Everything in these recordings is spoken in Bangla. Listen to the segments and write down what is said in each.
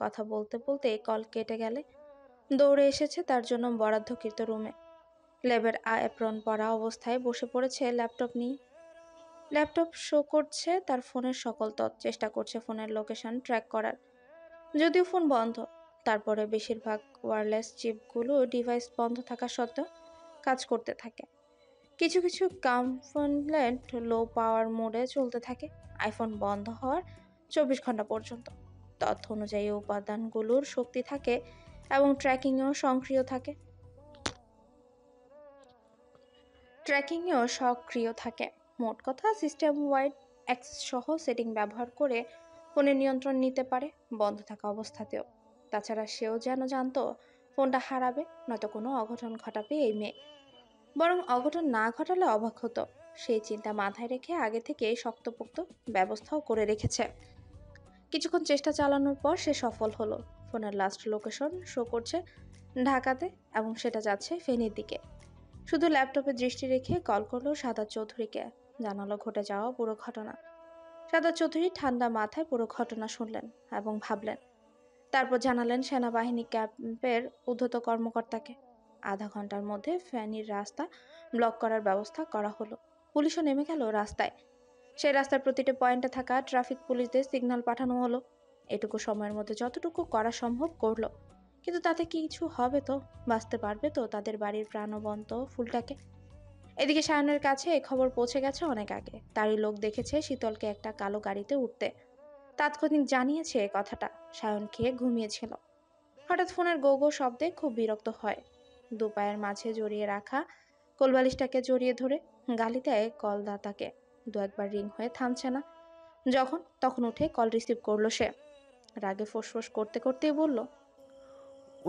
কথা বলতে বলতে কল কেটে গেলে দৌড়ে এসেছে তার জন্য বরাদ্দকৃত রুমে। ল্যাবের অ্যাপ্রন পরা অবস্থায় বসে পড়েছে ল্যাপটপ নিয়ে। ল্যাপটপ শো করছে তার ফোনের সকল চেষ্টা করছে ফোনের লোকেশন ট্র্যাক করার, যদিও ফোন বন্ধ। তারপরে বেশিরভাগ ওয়্যারলেস চিপগুলো ডিভাইস বন্ধ থাকা সত্ত্বেও কাজ করতে থাকে। কিছু কিছু কম্পোনেন্ট লো পাওয়ার মোডে চলতে থাকে আইফোন বন্ধ হওয়ার 24 ঘন্টা পর্যন্ত। তথ্য অনুযায়ী উপাদানগুলোর শক্তি থাকে এবং ট্র্যাকিংয়েও সক্রিয় থাকে। মোট কথা, সিস্টেম ওয়াইড অ্যাক্সেস সহ সেটিং ব্যবহার করে ফোনের নিয়ন্ত্রণ নিতে পারে বন্ধ থাকা অবস্থাতেও। তাছাড়া সেও যেন জানতো ফোনটা হারাবে, নয়তো কোনো অঘটন ঘটাবে এই মেয়ে। বরং অঘটন না ঘটালে অবাক হতো। সেই চিন্তা মাথায় রেখে আগে থেকে শক্তপোক্ত ব্যবস্থাও করে রেখেছে। কিছুক্ষণ চেষ্টা চালানোর পর সে সফল হলো। ফোনের লাস্ট লোকেশন শো করছে ঢাকাতে এবং সেটা যাচ্ছে ফেনীর দিকে। শুধু ল্যাপটপে দৃষ্টি রেখে কল করলো সাদাত চৌধুরীকে, জানালো ঘটে যাওয়া পুরো ঘটনা। সাদাত চৌধুরী ঠান্ডা মাথায় পুরো ঘটনা শুনলেন এবং ভাবলেন। তারপর জানালেন সেনাবাহিনী ক্যাম্পের ঊর্ধ্বত কর্মকর্তাকে। আধা ঘন্টার মধ্যে ফেনীর রাস্তা ব্লক করার ব্যবস্থা করা হলো। পুলিশও নেমে গেল রাস্তায়। সেই রাস্তার প্রতিটি পয়েন্টে থাকা ট্রাফিক পুলিশদের সিগন্যাল পাঠানো হলো। এটুকু সময়ের মধ্যে যতটুকু করা সম্ভব করলো। কিন্তু তাতে কিছু হবে তো? বাঁচতে পারবে তো তাদের বাড়ির প্রাণবন্ত ফুলটাকে? এদিকে সায়নের কাছে এই খবর পৌঁছে গেছে অনেক আগে। তারই লোক দেখেছে শীতলকে একটা কালো গাড়িতে উঠতে। তাৎক্ষণিক জানিয়েছে এ কথাটা। সায়ন খেয়ে ঘুমিয়েছিল। হঠাৎ ফোনের গো গো শব্দে খুব বিরক্ত হয়। দু পায়ের মাঝে জড়িয়ে রাখা কোলবালিশটাকে জড়িয়ে ধরে গালি দেয় কলদাতাকে। দু একবার রিং হয়ে থামছে না। তখন উঠে কল রিসিভ করলো সে। রাগে ফোঁসফোঁস করতে করতেই বলল,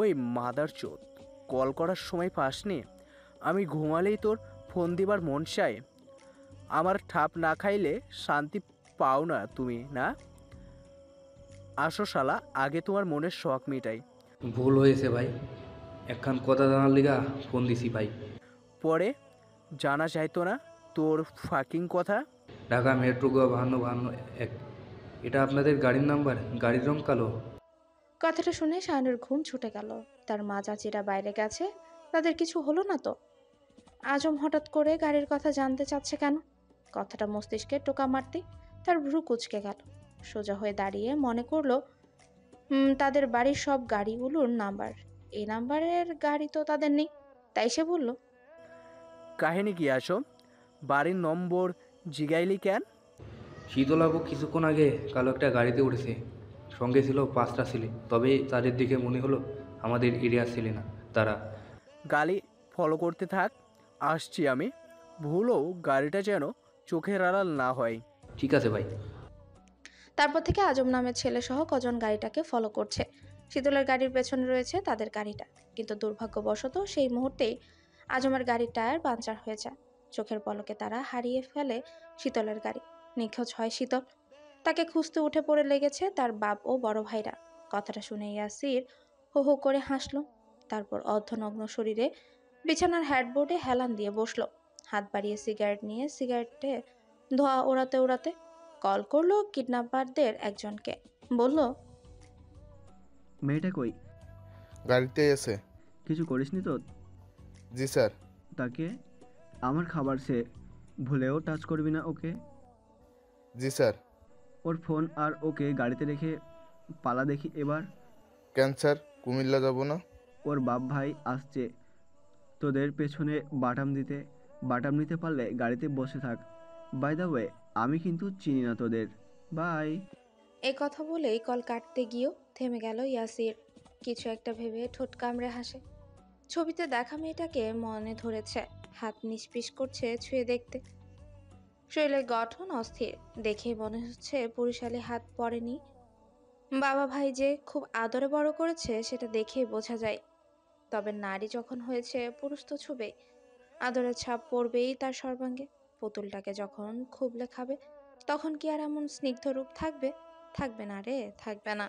ওই মাদারচোদ, কল করার সময় পাসনি? আমি ঘুমালেই তোর ফোন দিবার মন চায়। আমার ঠাপ না খাইলে শান্তি পাও না তুমি, না? আসো শালা, আগে তোমার মনের শখ মিটাই। ভুল হয়েছে ভাই, একখান কথা জানার লিগা ফোন দিছি ভাই। পরে জানা যাইতো না তোর ফাকিং কথা? ঢাকা মেট্রো গো 5251। এটা আপনাদের গাড়ির নাম্বার? গাড়ির রং কালো? কথাটা শুনে সায়নের ঘুম ছুটে গেল। তার মা চাচিরা বাইরে গেছে, তাদের কিছু হলো না তো? আজম হঠাৎ করে গাড়ির কথা জানতে চাচ্ছে কেন? কথাটা মস্তিষ্কে টোকা মারতেই তার ভ্রু কুঁচকে গেল। সোজা হয়ে দাঁড়িয়ে মনে করলো তাদের বাড়ির সব গাড়িগুলোর নাম্বার। এই নাম্বারের গাড়ি তো তাদের নেই। তাই সে বলল, কাহিনী কি আসো? বাড়ির নম্বর জিগাইলি কেন? শীতলাবু কিছুক্ষণ আগে কালো একটা গাড়িতে উঠেছে। সঙ্গে ছিল 5টা ছেলে, তবে তাদের দিকে মনে হলো আমাদের এরিয়ার ছেলে না তারা। গাড়ি ফলো করতে থাক, আসছি আমি। ভুলও গাড়িটা যেন চোখের আড়াল না হয়। ঠিক আছে ভাই। তারপর থেকে আজম নামের ছেলে সহ কজন গাড়িটাকে ফলো করছে। শীতলের গাড়ির পেছনে রয়েছে তাদের গাড়িটা। কিন্তু দুর্ভাগ্যবশত সেই মুহূর্তেই আজমের গাড়ির টায়ার পাঞ্চার হয়ে যায়। চোখের পলকে তারা হারিয়ে ফেলে শীতলের গাড়ি। নিখোঁজ হয় শীতল। তাকে খুঁজতে উঠে পড়ে লেগেছে তার বাপ ও বড় ভাইরা। কথাটা শুনে ইয়াসির হো হো করে হাসলো। তারপর অর্ধনগ্ন শরীরে বিছানার হেডবোর্ডে হেলান দিয়ে বসলো। হাত বাড়িয়ে সিগারেট নিয়ে সিগারেটে ধোঁয়া ওড়াতে ওড়াতে কল করলো কিডন্যাপারদের একজনকে। বলল, মেয়েটা কই? গাড়িতেই আছে। কিছু করিসনি তো? জি স্যার। তাকে আমার খাবার সে ভুলেও টাচ করবি না ওকে। জি স্যার। ওর ফোন আর ওকে গাড়িতে রেখে পালা দেখি এবার। কেন স্যার, কুমিল্লা যাব না? ওর বাপ ভাই আসছে তোদের পেছনে বাটাম নিতে পারলে গাড়িতে বসে থাক। বাই দ্য ওয়ে, আমি কিন্তু চিনি না তোদের। বাই। এই কথা বলেই কল কাটতে গিয়েও থেমে গেল ইয়াসির। কিছু একটা ভেবে ঠোঁট কামড়ে হাসে। ছবিতে দেখা মেয়েটাকে মনে ধরেছে। হাত নিষ্পিস করছে ছুঁয়ে দেখতে। শরীরের গঠন অস্থির, দেখেই মনে হচ্ছে পুরুষালী হাত পড়েনি। বাবা ভাই যে খুব আদরে বড় করেছে সেটা দেখেই বোঝা যায়। তবে নারী যখন হয়েছে, পুরুষ তো ছুবে। আদরের ছাপ পড়বেই তার সর্বাঙ্গে। পুতুলটাকে যখন খুবলে খাবে, তখন কি আর এমন স্নিগ্ধ রূপ থাকবে? থাকবে না রে, থাকবে না।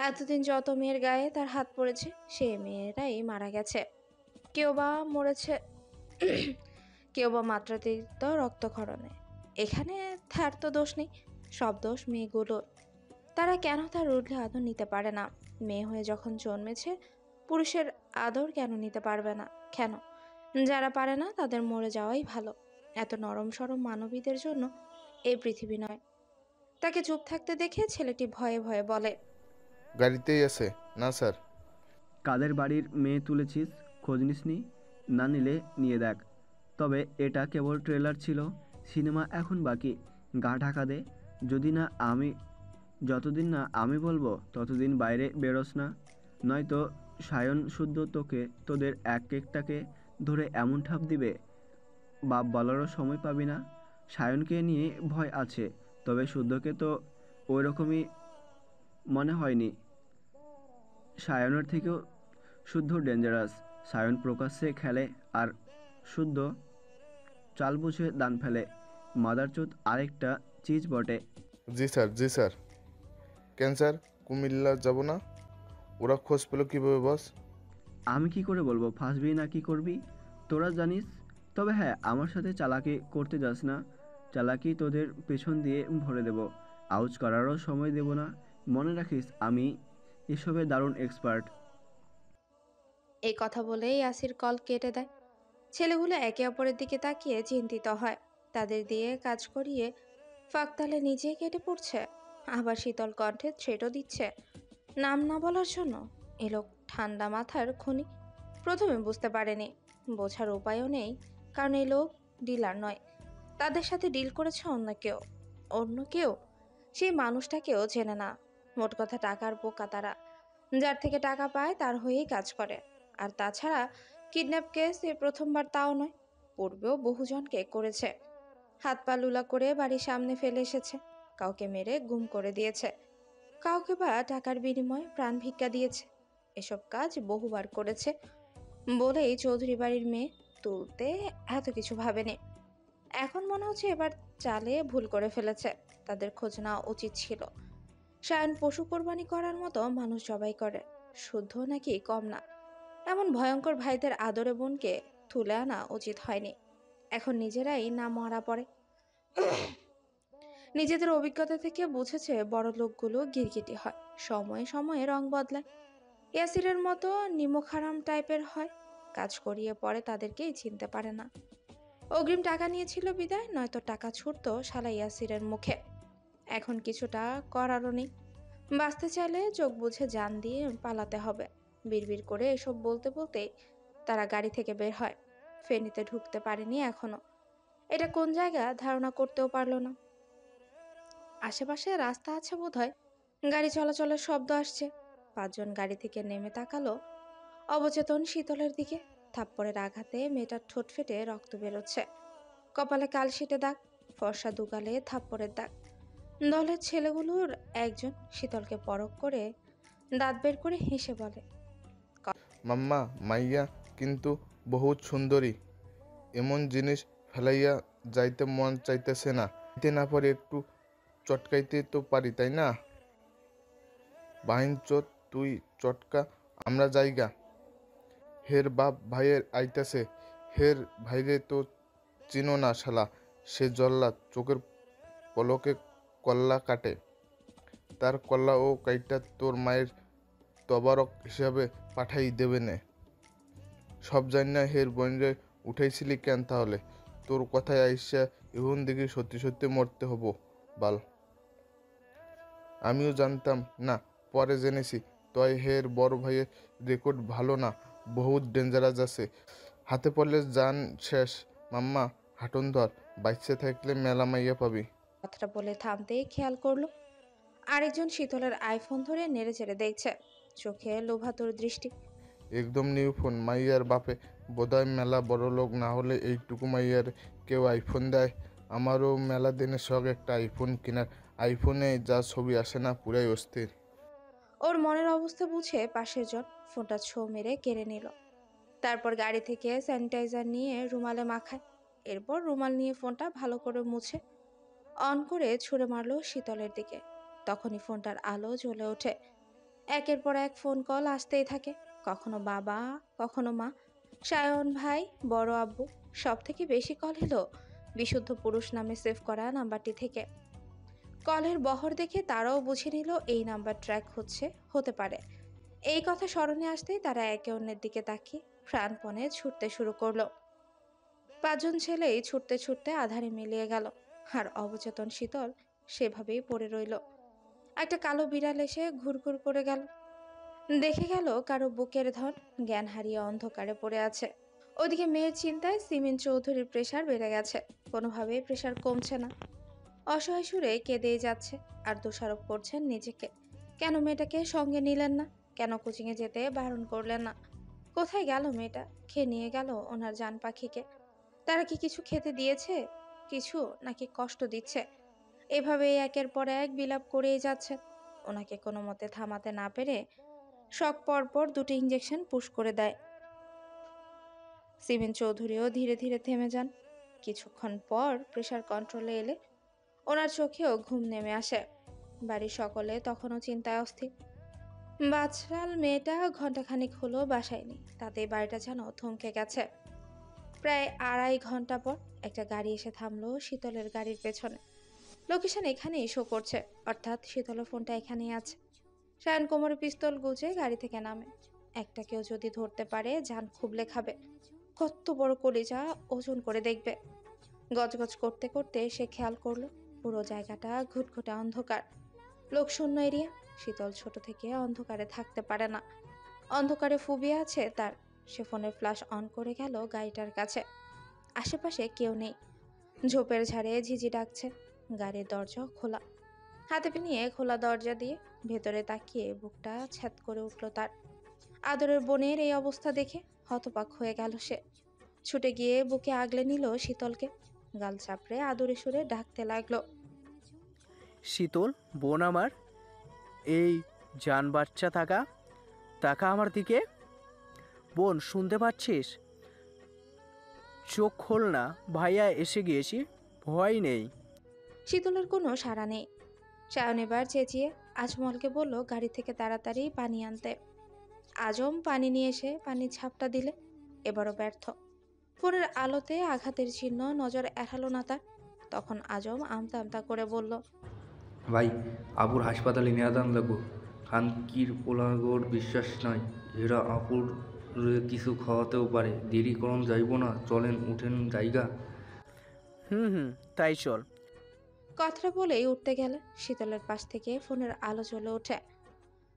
এতদিন যত মেয়ের গায়ে তার হাত পড়েছে, সে মেয়েরাই মারা গেছে। কেউ বা মরেছে, কেউ বা মাত্রাতিরিক্ত রক্তক্ষরণে। এখানে তার তো দোষ নেই, সব দোষ মেয়েগুলোর। তারা কেন তার রুডলি আদর নিতে পারে না? মেয়ে হয়ে যখন জন্মেছে, পুরুষের আদর কেন নিতে পারবে না? কেন? যারা পারে না তাদের মরে যাওয়াই ভালো। এত নরম সরম মানবীদের জন্য এই পৃথিবী নয়। তাকে চুপ থাকতে দেখে ছেলেটি ভয়ে ভয়ে বলে, গাড়িতেই আছে। না স্যার। কাদের বাড়ির মেয়ে তুলেছিস? খোঁজ নিসনি? না নিলে নিয়ে দেখ। তবে এটা কেবল ট্রেলার ছিল, সিনেমা এখন বাকি। গা ঢাকা দে। যদি না আমি যতদিন না আমি বলবো ততদিন বাইরে বেরোস না, নয়তো সায়ন শুদ্ধ তোকে তোদের এক একটাকে ধরে এমন ঠাপ দিবে বাপ বলারও সময় পাবি না। সায়নকে নিয়ে ভয় আছে, তবে শুদ্ধকে তো ওই রকমই মনে হয়নি। সায়নের থেকেও শুদ্ধ ডেঞ্জারাস। সায়ন প্রকাশ্যে খেলে আর শুদ্ধ চাল বুঝে দান ফেলে। মাদারচোদ আরেকটা চিজ বটে। জি স্যার, জি স্যার। ক্যান্সার কুমিল্লা যাব না? ওরা খোঁজ পেল কীভাবে বস? আমি কি করে বলবো ফাঁসবি না কি করবি, তোরা জানিস। তবে হ্যাঁ, আমার সাথে চালাকি করতে যাস না। চালাকি তোদের পেছন দিয়ে ভরে দেব, আউজ করারও সময় দেব না। মনে রাখিস আমি এসবে দারুণ এক্সপার্ট। এই কথা বলেই ইয়াসির কল কেটে দেয়। ছেলেগুলো একে অপরের দিকে তাকিয়ে চিন্তিত হয়। তাদের দিয়ে কাজ করিয়ে ফাঁকতালে নিজেই কেটে পড়ছে, আবার শীতল কণ্ঠে থ্রেটও দিচ্ছে নাম না বলার জন্য। এ লোক ঠান্ডা মাথার খনি। প্রথমে বুঝতে পারেনি, বোঝার উপায়ও নেই, কারণ এই লোক ডিলার নয়। তাদের সাথে ডিল করেছে অন্য কেউ। অন্য কেউ সেই মানুষটাকেও চেনে না। মোট কথা টাকার বোকা তারা। যার থেকে টাকা পায় তার হয়েই কাজ করে। আর তাছাড়া কিডন্যাপ কেস এ প্রথমবার তাও নয়, পূর্বেও বহুজনকে করেছে। হাত পা লুলা করে বাড়ির সামনে ফেলে এসেছে, কাউকে মেরে গুম করে দিয়েছে, কাউকে বা টাকার বিনিময়ে প্রাণ ভিক্ষা দিয়েছে। এসব কাজ বহুবার করেছে বলেই চৌধুরী বাড়ির মেয়ে তুলতে এত কিছু ভাবেনি। এখন মনে হচ্ছে এবার চালে ভুল করে ফেলেছে। তাদের খোঁজ নেওয়া উচিত ছিল। সায়ন পশু কোরবানি করার মতো মানুষ জবাই করে, শুদ্ধ নাকি কম না। এমন ভয়ঙ্কর ভাইদের আদরে বোনকে তুলে আনা উচিত হয়নি। এখন নিজেরাই না মারা পড়ে। নিজেদের অভিজ্ঞতা থেকে বুঝেছে বড় লোকগুলো গিরগিটি হয়, সময়ে সময়ে রং বদলায়। ইয়াসিরের মতো নিমকহারাম টাইপের হয়, কাজ করিয়ে পরে তাদেরকেই চিনতে পারে না। অগ্রিম টাকা নিয়েছিল বিদায়, নয়তো টাকা ছুটতো শালা ইয়াসিরের মুখে। এখন কিছুটা করারও নেই। বাঁচতে চাইলে চোখ বুঝে জান দিয়ে পালাতে হবে। বিড়বিড় করে এসব বলতে বলতেই তারা গাড়ি থেকে বের হয়। ফেনীতে ঢুকতে পারেনি এখনো। এটা কোন জায়গা ধারণা করতেও পারলো না। আশেপাশে রাস্তা আছে বোধহয়, গাড়ি চলাচলের শব্দ আসছে। পাঁচজন গাড়ি থেকে নেমে তাকালো অবচেতন শীতলের দিকে। থাপ্পড়ের আঘাতে মেয়েটার ঠোঁট ফেটে রক্ত বেরোচ্ছে, কপালে কালশিটে দাগ, ফর্সা দুগালে থাপ্পড়ের দাগ। দলের ছেলেগুলোর একজন শীতলকে পরখ করে দাঁত বের করে হেসে বলে, মাম্মা মাইয়া কিন্তু বহুত সুন্দরী। এমন জিনিস ফেলাইয়া যাইতে মন চাইতেছে না। দিতে না পারি একটু চটকাইতে তো পারি, তাই না? বাহিন চোদ তুই চটকা, আমরা জায়গা। হের বাপ ভাইয়ের আইতাছে। হের ভাইরে তো চিনো না শালা। সে জল্লাদ, চোখের পলকে কল্লা কাটে। তার কল্লা ও কাইটা তোর মায়ের তবারক হিসাবে পাঠাই দেবে নে। সব জানি হের বোনরে উঠাইছিলি কেন তাহলে? তোর কথায় আইসা এখন দেখি সত্যি সত্যি মরতে হব বাল। আমিও জানতাম না, পরে জেনেছি। তয় হের বড় ভাইয়ের রেকর্ড ভালো না, বহুত ডেঞ্জারাস আছে। হাতে পড়লে জান শেষ। মাম্মা হাঁটুন ধর, বাইচে থাকলে মেলা মাইয়া পাবি। কথাটা বলে থামতেই খেয়াল করলো আরেকজন শীতলের আইফোন ধরে নেড়ে চেড়ে দেখছে, চোখে লোভাতুর দৃষ্টি। একদম নিউ ফোন। মাইয়ার বাপে বোধহয় মেলা বড় লোক, না হলে এইটুকু মাইয়ার কেউ আইফোন দেয়? আমারও মেলা দিনের শখ একটা আইফোন কেনার। আইফোনে যা ছবি আসে না, পুরাই অস্থির। ওর মনের অবস্থা বুঝে পাশের জন ফোনটা ছো মেরে কেড়ে নিল। তারপর গাড়ি থেকে স্যানিটাইজার নিয়ে রুমালে মাখায়। এরপর রুমাল নিয়ে ফোনটা ভালো করে মুছে অন করে ছুঁড়ে মারলো শীতলের দিকে। তখনই ফোনটার আলো জ্বলে ওঠে। একের পর এক ফোন কল আসতেই থাকে, কখনো বাবা, কখনো মা, সায়ন ভাই, বড় আব্বু। সব থেকে বেশি কল এলো বিশুদ্ধ পুরুষ নামে সেভ করা নাম্বারটি থেকে। কলের বহর দেখে তারাও বুঝে নিল এই নাম্বার ট্র্যাক হতে পারে। এই কথা স্মরণে আসতেই তারা একে অন্যের দিকে তাকিয়ে প্রাণপণে ছুটতে শুরু করলো। 5 জন ছেলেই ছুটতে ছুটতে আধারে মিলিয়ে গেল। আর অবচেতন শীতল সেভাবেই পড়ে রইল। একটা কালো বিড়াল এসে ঘুরঘুর করে গেল। দেখে গেল কারো বুকের ধন জ্ঞান হারিয়ে অন্ধকারে পড়ে আছে। ওদিকে মেয়ের চিন্তায় সিমিন চৌধুরীর প্রেশার বেড়ে গেছে। কোনোভাবেই প্রেশার কমছে না। অসহায় সুরে কেঁদেই যাচ্ছে আর দোষারোপ করছেন নিজেকে। কেন মেয়েটাকে সঙ্গে নিলেন না? কেন কোচিংয়ে যেতে বারণ করলেন না? কোথায় গেল মেয়েটা? খেয়ে নিয়ে গেল ওনার জান পাখিকে। তারা কি কিছু খেতে দিয়েছে? কিছু, নাকি কষ্ট দিচ্ছে? এভাবেই একের পর এক বিলাপ করেই যাচ্ছে। ওনাকে কোনো মতে থামাতে না পেরে শখ পরপর 2টি ইঞ্জেকশন পুশ করে দেয়। সিমেন চৌধুরীও ধীরে ধীরে থেমে যান। কিছুক্ষণ পর প্রেশার কন্ট্রোলে এলে ওনার চোখেও ঘুম নেমে আসে। বাড়ির সকলে তখনও চিন্তায় অস্থির। বাছরাল মেয়েটা ঘন্টাখানিক হলো বাসায় নেই, তাতেই বাড়িটা যেন থমকে গেছে। প্রায় 2.5 ঘন্টা পর একটা গাড়ি এসে থামলো শীতলের গাড়ির পেছনে। লোকেশন এখানেই শো করছে, অর্থাৎ শীতলের ফোনটা এখানেই আছে। শায়ন কোমরে পিস্তল গুজে গাড়ি থেকে নামে। একটা কেউ যদি ধরতে পারে জান খুবলে খাবে। কত বড় কলিজা ওজন করে দেখবে। গজগজ করতে করতে সে খেয়াল করলো পুরো জায়গাটা ঘুটঘুটে অন্ধকার, লোকশূন্য এরিয়া। শীতল ছোট থেকে অন্ধকারে থাকতে পারে না। অন্ধকারে ফুবিয়ে আছে তার। সে ফোনের ফ্ল্যাশ অন করে গেল গাড়িটার কাছে। আশেপাশে কেউ নেই। ঝোপের ঝাড়ে ঝিঝি ডাকছে। গাড়ির দরজা খোলা। হাতে নিয়ে খোলা দরজা দিয়ে ভেতরে তাকিয়ে বুকটা ছ্যাদ করে উঠল তার। আদরের বোনের এই অবস্থা দেখে হতবাক হয়ে গেল সে। ছুটে গিয়ে বুকে আগলে নিল শীতলকে। গাল চাপড়ে আদরে সুরে ডাকতে লাগলো। শীতল, বোন আমার, এই জান বাচ্চা থাকা তাকা আমার দিকে। বোন, শুনতে পাচ্ছিস? চোখ খোল না, ভাইয়া এসে গিয়েছি, ভয় নেই। শীতলের কোনো সাড়া নেই। শায়ন এবার চেঁচিয়ে আজমলকে বলল গাড়ি থেকে তাড়াতাড়ি পানি আনতে। আজম পানি নিয়ে এসে পানির ঝাপটা দিলে। এবারও ব্যর্থ। ফোনের আলোতে আঘাতের চিহ্ন নজর এড়ালো না তার। তখন আজম আমতা আমতা করে বলল, ভাই, আপুর হাসপাতালে নিয়ে দান লাগবো। খানকির পোলাগোর বিশ্বাস নাই, এরা আপুর কিছু খাওয়াতেও পারে। দেরি করন যাইব না, চলেন উঠেন জায়গা। হুম, তাই চল। কথাটা বলেই উঠতে গেলে শীতলের পাশ থেকে ফোনের আলো জ্বলে ওঠে।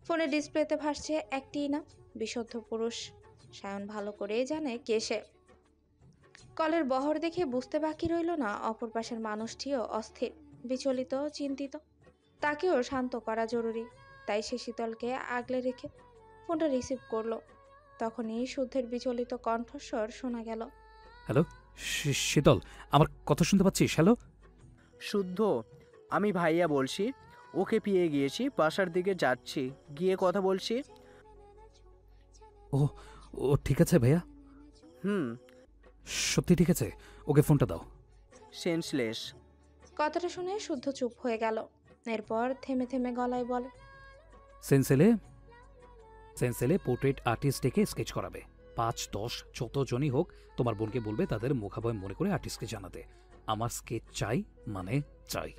ফোনের ডিসপ্লেতে ভাসছে একটি নাম, বিশুদ্ধ পুরুষ। শায়ন ভালো করেই জানে কে সে। কলের বহর দেখে বুঝতে বাকি রইল না অপর পাশের মানুষটিও অস্থির, বিচলিত, চিন্তিত। তাকেও শান্ত করা জরুরি। তাই সে শীতলকে আগলে রেখে ফোনটা রিসিভ করলো। তখনই শুদ্ধের বিচলিত কণ্ঠস্বর শোনা গেল। হ্যালো, শীতল, আমার কথা শুনতে পাচ্ছিস? হ্যালো। শুদ্ধ, আমি ভাইয়া বলছি। ওকে পেয়ে গিয়েছি, বাসার দিকে যাচ্ছি, গিয়ে কথা বলছি। ও ও ঠিক আছে ভাইয়া, হুম। সত্যি ঠিক আছে, ওকে ফোনটা দাও। সেন্সলেস। কথাটা শুনে শুদ্ধ চুপ হয়ে গেল। এরপর থেমে থেমে গলায় বলে, সেন্সেলে সেন্সেলে পোর্ট্রেট আর্টিস্ট ডেকে স্কেচ করাবে। 5-10 যতজনই হোক, তোমার বোনকে বলবে তাদের মুখাবয় মনে করে আর্টিস্টকে জানাতে। আমার স্কেচ চাই, মানে চাই।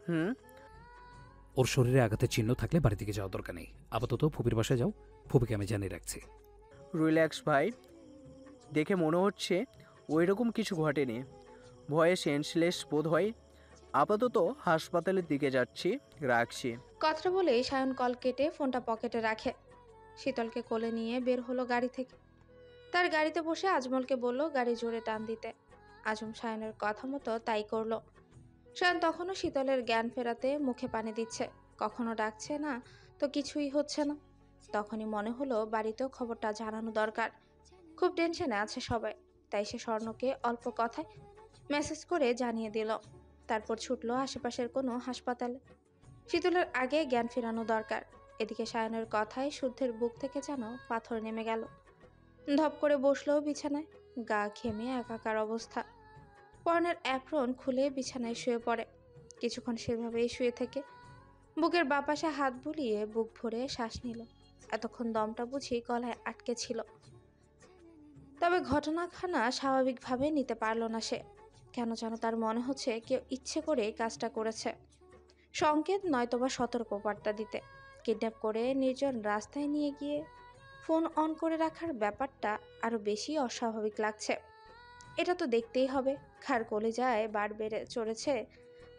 হুম। ওর শরীরে আঘাতের চিহ্ন থাকলে বাড়ি থেকে যাওয়ার দরকার নেই। আপাতত ফুপির বাসায় যাও, ফুপিকে আমি জানিয়ে রাখছি। রিল্যাক্স ভাই, দেখে মনে হচ্ছে ওই রকম কিছু ঘটেনি। ভয়ে সেন্সলেস বোধ হয়। আপাতত হাসপাতালের দিকে যাচ্ছি, রাখছি। কথাটা বলেই সায়ন কল কেটে ফোনটা পকেটে রাখে। শীতলকে কোলে নিয়ে বের হলো গাড়ি থেকে। তার গাড়িতে বসে আজমলকে বলল গাড়ি জোরে টান দিতে। আজম সায়নের কথা মতো তাই করলো। সায়ন তখনও শীতলের জ্ঞান ফেরাতে মুখে পানি দিচ্ছে। কখনো ডাকছে না, তো কিছুই হচ্ছে না। তখনই মনে হলো বাড়িতেও খবরটা জানানো দরকার। খুব টেনশনে আছে সবাই। তাই সে স্বর্ণকে অল্প কথায় মেসেজ করে জানিয়ে দিল। তারপর ছুটলো আশেপাশের কোনো হাসপাতালে। শীতলের আগে জ্ঞান ফেরানো দরকার। এদিকে সায়নের কথায় শুদ্ধের বুক থেকে যেন পাথর নেমে গেল। ধপ করে বসলো বিছানায়। গা ঘেমে একাকার অবস্থা। পরনের অ্যাপ্রন খুলে বিছানায় শুয়ে পড়ে। কিছুক্ষণ সেভাবেই শুয়ে থেকে বুকের বাপাশে হাত বুলিয়ে বুক ভরে শ্বাস নিল। এতক্ষণ দমটা বুঝি গলায় আটকে ছিল। তবে ঘটনাখানা স্বাভাবিকভাবে নিতে পারল না সে। কেন যেন তার মনে হচ্ছে কেউ ইচ্ছে করে কাজটা করেছে। সংকেত নয়তোবা সতর্কবার্তা দিতে। কিডন্যাপ করে নির্জন রাস্তায় নিয়ে গিয়ে ফোন অন করে রাখার ব্যাপারটা আরো বেশি অস্বাভাবিক লাগছে। এটা তো দেখতেই হবে। খার কলিজায় বার বেড়ে চড়েছে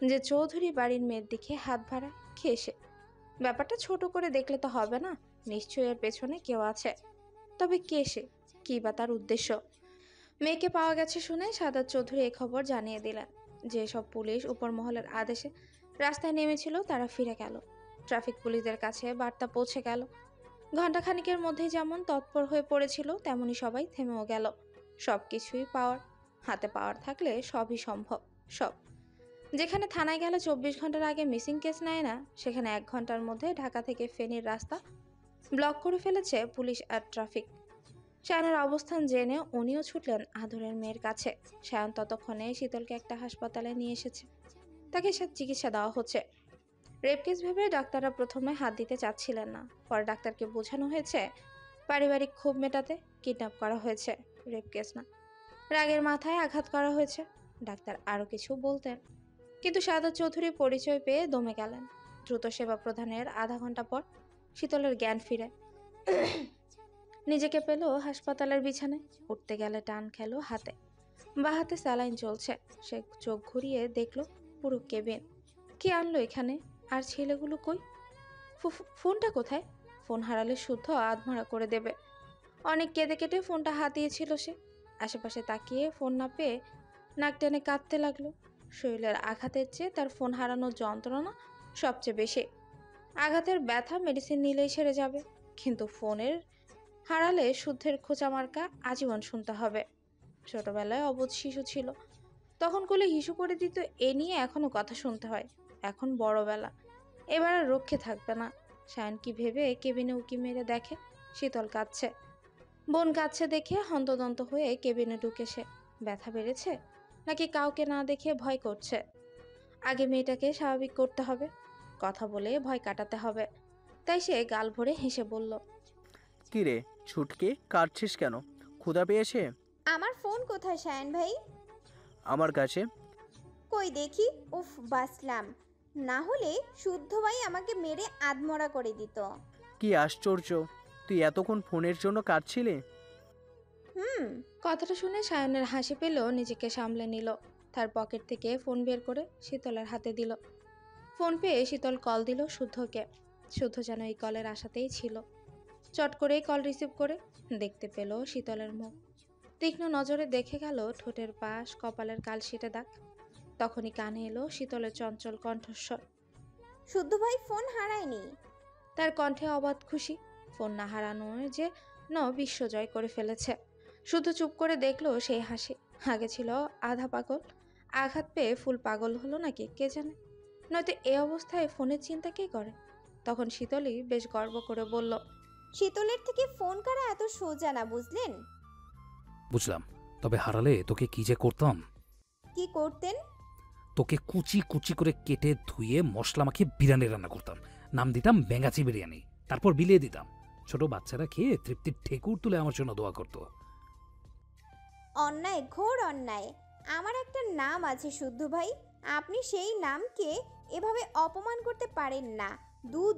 যে চৌধুরী বাড়ির মেয়ের দিকে হাত ভাড়া খেয়েছে। ব্যাপারটা ছোট করে দেখলে তো হবে না, নিশ্চয়ই এর পেছনে কেউ আছে। তবে কে সে, কি বা তার উদ্দেশ্য? মেয়েকে পাওয়া গেছে শুনে সাদাত চৌধুরী এই খবর জানিয়ে দিলেন। যেসব পুলিশ উপর মহলের আদেশে রাস্তায় নেমেছিল তারা ফিরে গেল। ট্রাফিক পুলিশদের কাছে বার্তা পৌঁছে গেল। ঘণ্টাখানিকের মধ্যেই যেমন তৎপর হয়ে পড়েছিল, তেমনি সবাই থেমেও গেল। সব কিছুই হাতে পাওয়ার থাকলে সবই সম্ভব। সব যেখানে থানায় গেলে 24 ঘন্টার আগে মিসিং কেস নেয় না, সেখানে 1 ঘন্টার মধ্যে ঢাকা থেকে ফেনীর রাস্তা ব্লক করে ফেলেছে পুলিশ আর ট্রাফিক। শায়নের অবস্থান জেনে উনিও ছুটলেন আদরের মেয়ের কাছে। শায়ন ততক্ষণে শীতলকে একটা হাসপাতালে নিয়ে এসেছে। তাকে চিকিৎসা দেওয়া হচ্ছে। রেপ কেস ভেবে ডাক্তাররা প্রথমে হাত দিতে চাচ্ছিলেন না। পরে ডাক্তারকে বোঝানো হয়েছে পারিবারিক ক্ষোভ মেটাতে কিডন্যাপ করা হয়েছে, রেপ কেস না। রাগের মাথায় আঘাত করা হয়েছে। ডাক্তার আরও কিছু বলতেন, কিন্তু সাদাত চৌধুরী পরিচয় পেয়ে দমে গেলেন। দ্রুত সেবা প্রদানের আধা ঘন্টা পর শীতলের জ্ঞান ফিরে। নিজেকে পেল হাসপাতালের বিছানায়। উঠতে গেলে টান খেলো হাতে। বা হাতে স্যালাইন চলছে। সে চোখ ঘুরিয়ে দেখলো পুরো কেবিন। কে আনলো এখানে? আর ছেলেগুলো কই? ফোনটা কোথায়? ফোন হারালে শুদ্ধ আধমরা করে দেবে। অনেক কেঁদে কেটে ফোনটা হাতিয়েছিল সে। আশেপাশে তাকিয়ে ফোন না পেয়ে নাক টেনে কাঁদতে লাগলো। শরীরের আঘাতের চেয়ে তার ফোন হারানোর যন্ত্রণা সবচেয়ে বেশি। আঘাতের ব্যথা মেডিসিন নিলেই সেরে যাবে, কিন্তু ফোনের হারালে শুদ্ধের খোঁচা মার্কা আজীবন শুনতে হবে। ছোটবেলায় অবোধ শিশু ছিল, তখন কোলে হিসু করে দিত, এ নিয়ে এখনো কথা শুনতে হয়। এখন বড়বেলা, এবার আর রক্ষে থাকবে না। শায়ন কি ভেবে কেবিনে উকি মেরে দেখে শীতল কাঁদছে। বোন কাঁদছে দেখে হন্তদন্ত হয়ে কেবিনে ঢুকে সে। ব্যথা বেড়েছে নাকি কাউকে না দেখে ভয় করছে? আগে মেয়েটাকে স্বাভাবিক করতে হবে, কথা বলে ভয় কাটাতে হবে। তাই সে গাল ভরে হেসে বলল, কি রে ছুটকে কাটছিস কেন? ক্ষুধা পেয়েছে? আমার ফোন কোথায় শায়ন ভাই? আমার কাছে। কই দেখি। উফ, বাসলাম। না হলে শুদ্ধ ভাই আমাকে মেরে আধমরা করে দিত। কি আশ্চর্য, তুই এতক্ষণ ফোনের জন্য কাটছিলি? হুম। কথাটা শুনে সায়নের হাসি পেল, নিজেকে সামলে নিল। তার পকেট থেকে ফোন বের করে শীতলের হাতে দিল। ফোন পেয়ে শীতল কল দিল শুদ্ধকে। শুদ্ধ যেন এই কলের আশাতেই ছিল। চট করেই কল রিসিভ করে দেখতে পেল শীতলের মুখ। তীক্ষ্ণ নজরে দেখে গেল ঠোঁটের পাশ, কপালের কালশিটে দাগ। তখনই কানে এলো শীতলের চঞ্চল কণ্ঠস্বর। শুদ্ধ ভাই ফোন হারায়নি। তার কণ্ঠে অবাধ খুশি। ফোন না হারানোর যে বিশ্বজয় করে ফেলেছে। শুধু চুপ করে দেখলো সেই হাসি। আগে ছিল আধা পাগল, আঘাত পেয়ে ফুল পাগল হলো নাকি কে জানে। নয়তো এই অবস্থায় ফোনের চিন্তা কে করে? তখন শীতলই বেশ গর্ব করে বলল, শীতলের থেকে ফোন করা এত সোজা না, বুঝলেন? বুঝলাম, তবে হারালে তোকে কি যে করতাম। কি করতেন? তোকে কুচি কুচি করে কেটে ধুয়ে মশলা মাখিয়ে বিরিয়ানি রান্না করতাম। নাম দিতাম ব্যাঙ্গাচি বিরিয়ানি। তারপর বিলিয়ে দিতাম। ছোট বাচ্চারা খেয়ে তৃপ্তির ঠেকুর তুলে আমার জন্য দোয়া করত। অন্যায়, ঘোর অন্যায়। আমার একটা নাম আছে শুদ্ধ ভাই। আপনি সেই নামকে এভাবে অপমান করতে পারেন না।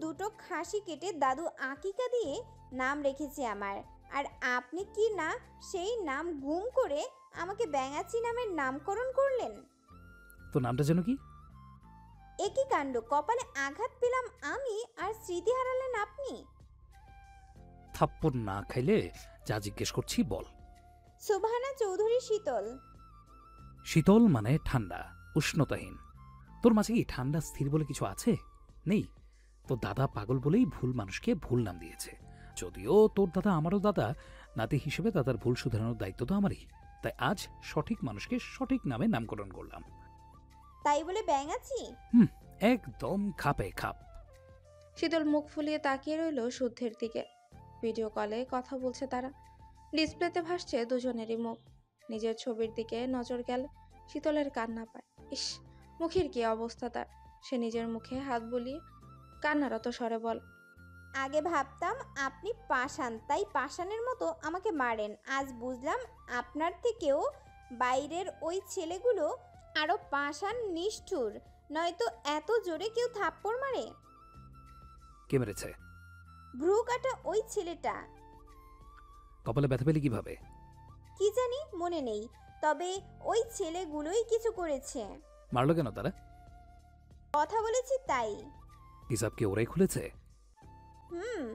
দুটো খাসি কেটে দাদু আকিকা দিয়ে নাম রেখেছে আমার। আর আপনি কি না সেই নাম গুম করে আমাকে ব্যাঙাচি নামের নামকরণ করলেন? তো নামটা যেন কি? একই কাণ্ড, কপালে আঘাত পেলাম আমি আর স্মৃতি হারালেন আপনি। থাপ্পড় না খাইলে যা জিজ্ঞেস করছি বল। সুবহানা চৌধুরী শীতল। শীতল মানে ঠান্ডা, উষ্ণতাহীন। তোর মাঝে কি ঠান্ডা স্থির বলে কিছু আছে? নেই। তোর দাদা পাগল বলেই ভুল মানুষকে ভুল নাম দিয়েছে। যদিও তোর দাদা আমারও দাদা, নাতি হিসেবে দাদার ভুল শুধরানোর দায়িত্ব তো আমারই। তাই আজ সঠিক মানুষকে সঠিক নামে নামকরণ করলাম। তাই বলে ব্যাঙাচি? একদম খাপে খাপ। শীতল মুখ ফুলিয়ে তাকিয়ে রইল শুদ্ধের দিকে। ভিডিও কলে কথা বলছে তারা। ডিসপ্লেতে ভাসছে দুজনেরই মুখ। নিজের ছবির দিকে নজর গেল শীতলের কান্না পায়। ইস, মুখের কি অবস্থা তার। সে নিজের মুখে হাত বুলিয়ে কান্নারত স্বরে বল, আগে ভাবতাম আপনি পাষাণ, তাই পাষাণের মতো আমাকে মারেন। আজ বুঝলাম আপনার থেকেও বাইরের ওই ছেলেগুলো আরো পাষাণ, নিষ্ঠুর। নয়তো এত জোরে কেউ থাপ্পড় মারে? কে মেরেছে? ভ্রু কাটা ওই ছেলেটা। কপালে ব্যথা পেলে কিভাবে? কি জানি, মনে নেই, তবে ওই ছেলেগুলোই কিছু করেছে। মারলো কেন তারা? কথা বলেছি তাই। হিসাব কি ওরাই খুলেছে? হুম।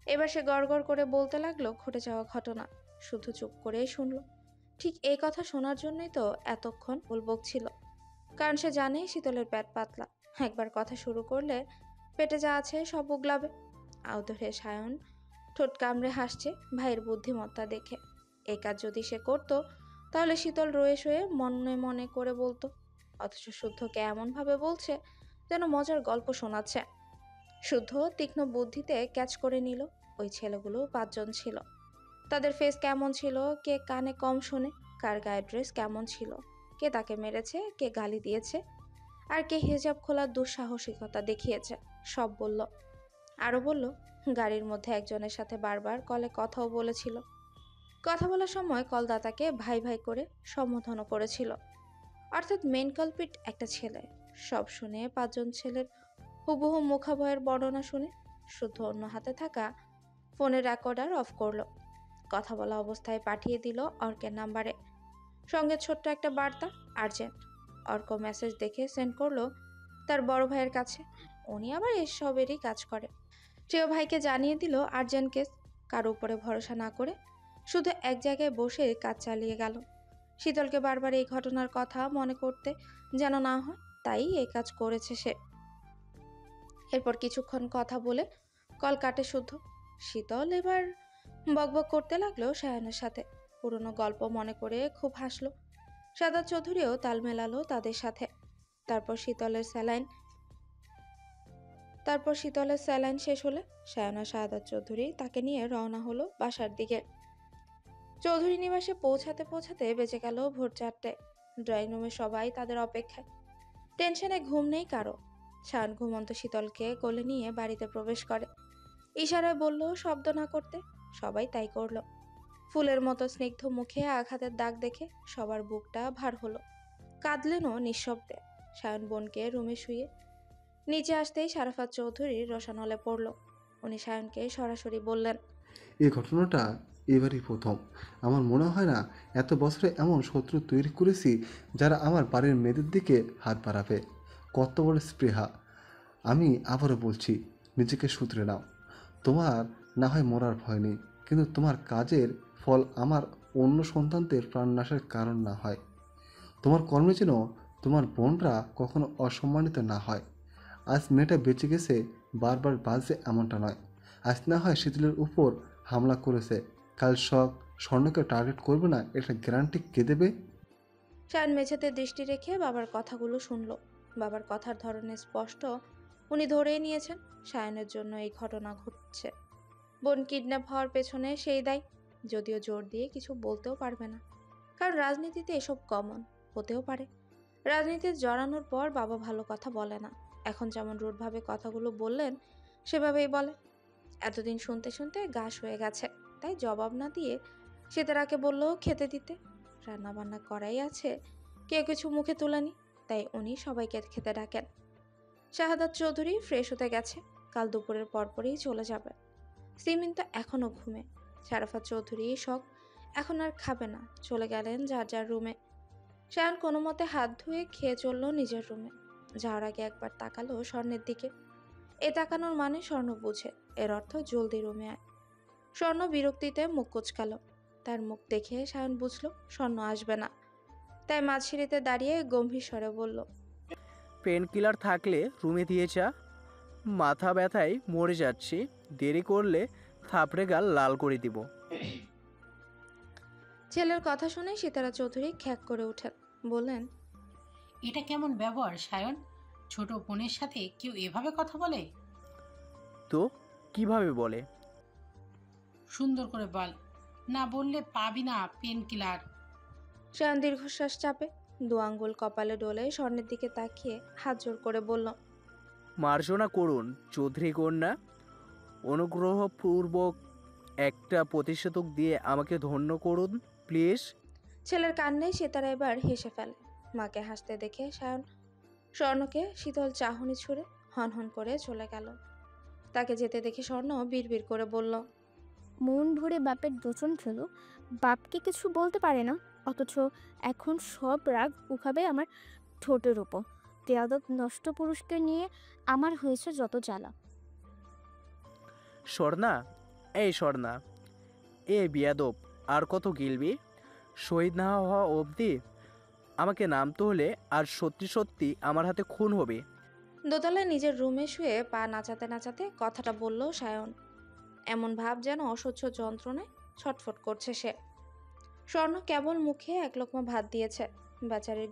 এবার সে গড়গড় করে বলতে লাগলো ঘটে যাওয়া ঘটনা। শুধু চুপ করেই শুনলো। ঠিক এই কথা শোনার জন্যই তো এতক্ষণ বকছিল, কারণ সে জানে শীতলের পেট পাতলা। একবার কথা শুরু করলে পেটে যা আছে সব উগলাবে। আউদরে সায়ন ঠোঁট কামড়ে হাসছে ভাইয়ের বুদ্ধিমত্তা দেখে। এই কাজ যদি সে করতো তাহলে শীতল রয়ে শয়ে মনে মনে করে বলতো, অথচ শুদ্ধকে এমনভাবে বলছে যেন মজার গল্প শোনাচ্ছে। শুদ্ধ তীক্ষ্ণ বুদ্ধিতে ক্যাচ করে নিল ওই ছেলেগুলো 5 জন ছিল। তাদের ফেস কেমন ছিল, কে কানে কম শোনে, কার গায়ের ড্রেস কেমন ছিল, কে তাকে মেরেছে, কে গালি দিয়েছে, আর কে হিজাব খোলার দুঃসাহসিকতা দেখিয়েছে, সব বলল। আরও বলল গাড়ির মধ্যে একজনের সাথে বারবার কলে কথাও বলেছিল। কথা বলার সময় কলদাতাকে ভাই ভাই করে সম্বোধনও করেছিল। অর্থাৎ মেন কালপিট একটা ছেলে। সব শুনে 5 জন ছেলের হুবহু মুখাভয়ের বর্ণনা শুনে শুদ্ধ অন্য হাতে থাকা ফোনের রেকর্ডার অফ করলো। কথা বলা অবস্থায় পাঠিয়ে দিল অর্কের নাম্বারে, সঙ্গে ছোট্ট একটা বার্তা, আর্জেন্ট। অর্ক মেসেজ দেখে সেন্ড করলো তার বড় ভাইয়ের কাছে। উনি আবার এসবেরই কাজ করে। সেও ভাইকে জানিয়ে দিল আর্জেন্ট কেস। কারো উপরে ভরসা না করে শুধু এক জায়গায় বসে কাজ চালিয়ে গেল। শীতলকে বারবার এই ঘটনার কথা মনে করতে যেন না হয়, তাই এই কাজ করেছে সে। এরপর কিছুক্ষণ কথা বলে কল কাটে শুদ্ধ। শীতল এবার বকবক করতে লাগলো সায়নের সাথে। পুরনো গল্প মনে করে খুব হাসলো। সাদাত চৌধুরীও তাল মেলালো তাদের সাথে। তারপর শীতলের স্যালাইন শেষ হলে সায়ন আর সাদাত চৌধুরী তাকে নিয়ে রওনা হলো বাসার দিকে। চৌধুরী নিবাসে পৌঁছাতে পৌঁছাতে বেজে গেল ভোর 4টে। ড্রয়িং রুমে সবাই তাদের অপেক্ষায়। টেনশনে ঘুম নেই কারো। সায়ন ঘুমন্ত শীতলকে কোলে নিয়ে বাড়িতে প্রবেশ করে। ইশারায় বলল শব্দ না করতে। সবাই তাই করলো। ফুলের মতো স্নিগ্ধ মুখে আঘাতের দাগ দেখে সবার বুকটা ভার হলো। কাঁদলেনও নিঃশব্দে। সায়ন বোনকে রুমে শুয়ে নিচে আসতেই শারাফাত চৌধুরীর রসানলে পড়ল। উনি সায়নকে সরাসরি বললেন, এই ঘটনাটা এবারই প্রথম। আমার মনে হয় না এত বছরে এমন শত্রু তৈরি করেছি যারা আমার বাড়ির মেয়েদের দিকে হাত বাড়াবে। কত বড় স্পৃহা! আমি আবারও বলছি, নিজেকে শুধরে নাও। তোমার না হয় মরার ভয় নেই, কিন্তু তোমার কাজের ফল আমার অন্য সন্তানদের প্রাণনাশের কারণ না হয়। তোমার কর্মে যেন তোমার বোনরা কখনো অসম্মানিত না হয়। আজ মেয়েটা বেঁচে গেছে, বারবার বাজে এমনটা নয়। আজ না হয় শীতলের উপর হামলা করেছে, কাল স্বর্ণকে টার্গেট করবে না, এটা গ্যারান্টি কে দেবে? সায়ন মেঝেতে দৃষ্টি রেখে বাবার কথাগুলো শুনল। বাবার কথার ধরনে স্পষ্ট উনি ধরেই নিয়েছেন সায়নের জন্য এই ঘটনা ঘটছে। বোন কিডন্যাপ হওয়ার পেছনে সেই দায়। যদিও জোর দিয়ে কিছু বলতেও পারবে না, কারণ রাজনীতিতে এসব কমন হতেও পারে। রাজনীতিতে জড়ানোর পর বাবা ভালো কথা বলে না। এখন যেমন রুটভাবে কথাগুলো বললেন সেভাবেই বলে। এতদিন শুনতে শুনতে গাশ হয়ে গেছে, তাই জবাব না দিয়ে সীতারাকে বলল খেতে দিতে। রান্না বান্না করাই আছে, কেউ কিছু মুখে তোলেনি, তাই উনি সবাইকে খেতে ডাকেন। শাহাদাত চৌধুরী ফ্রেশ হতে গেছে, কাল দুপুরের পরপরই চলে যাবে। সিমিন তো এখনো ঘুমে। শারাফাত চৌধুরী শখ এখন আর খাবে না, চলে গেলেন যার যার রুমে। শায়ন কোনো মতে হাত ধুয়ে খেয়ে চলল নিজের রুমে। যাওয়ার আগে একবার তাকালো স্বর্ণের দিকে। এ তাকানোর মানে স্বর্ণ বুঝে, এর অর্থ জলদি রুমে আয়। স্বর্ণ বিরক্তিতে মুখ কুচকালো। তার মুখ দেখে শায়ন বুঝলো স্বর্ণ আসবে না, তাই মাঝিরিতে দাঁড়িয়ে গম্ভীর স্বরে বলল, পেন কিলার থাকলে রুমে দিয়ে যা। মাথা ব্যথায় মরে যাচ্ছি, দেরি করলে থাপড়ে গাল লাল করে দিব। ছেলের কথা শুনে সীতারা চৌধুরী খ্যাক করে ওঠেন, বললেন, এটা কেমন ব্যবহার সায়ন? ছোট বোনের সাথে কেউ এভাবে কথা বলে? তো কিভাবে বলে? সুন্দর করে বল, না বললে পাবি না পেন কিলার। শায়ন দীর্ঘশ্বাস চাপে 2 আঙ্গুল কপালে ডলে স্বর্ণের দিকে তাকিয়ে হাত জোর করে বলল, মার্জনা করুন চৌধুরী কন্যা। অনুগ্রহপূর্বক একটা প্রতিষেধক দিয়ে আমাকে ধন্য করুন প্লিজ। ছেলের কান্নায় সীতারা এবার হেসে ফেলে। মাকে হাসতে দেখে শায়ন স্বর্ণকে শীতল চাহনি ছুঁড়ে হনহন করে চলে গেল। তাকে যেতে দেখে স্বর্ণ বিড়বিড় করে বলল, মন ভরে বাপের দোচন খেলো, বাপকে কিছু বলতে পারে না, অথচ এখন সব রাগ উঠাবে আমার ঠোঁটের ওপর। তেয়াদব নষ্ট পুরুষকে নিয়ে আমার হয়েছে যত জ্বালা। স্বর্ণা, এই স্বর্ণা, এ বিয়াদব, আর কত গিলবি? শহীদ না হওয়া অবধি আমাকে নামতে হলে আর সত্যি সত্যি আমার হাতে খুন হবে। দোতলায় নিজের রুমে শুয়ে পা নাচাতে নাচাতে কথাটা বলল সায়ন। এমন ভাব যেন অসহ্য যন্ত্রণায় ছটফট করছে সে। স্বর্ণ কেবল মুখে এক লোকমা ভাত দিয়েছে। বেচারি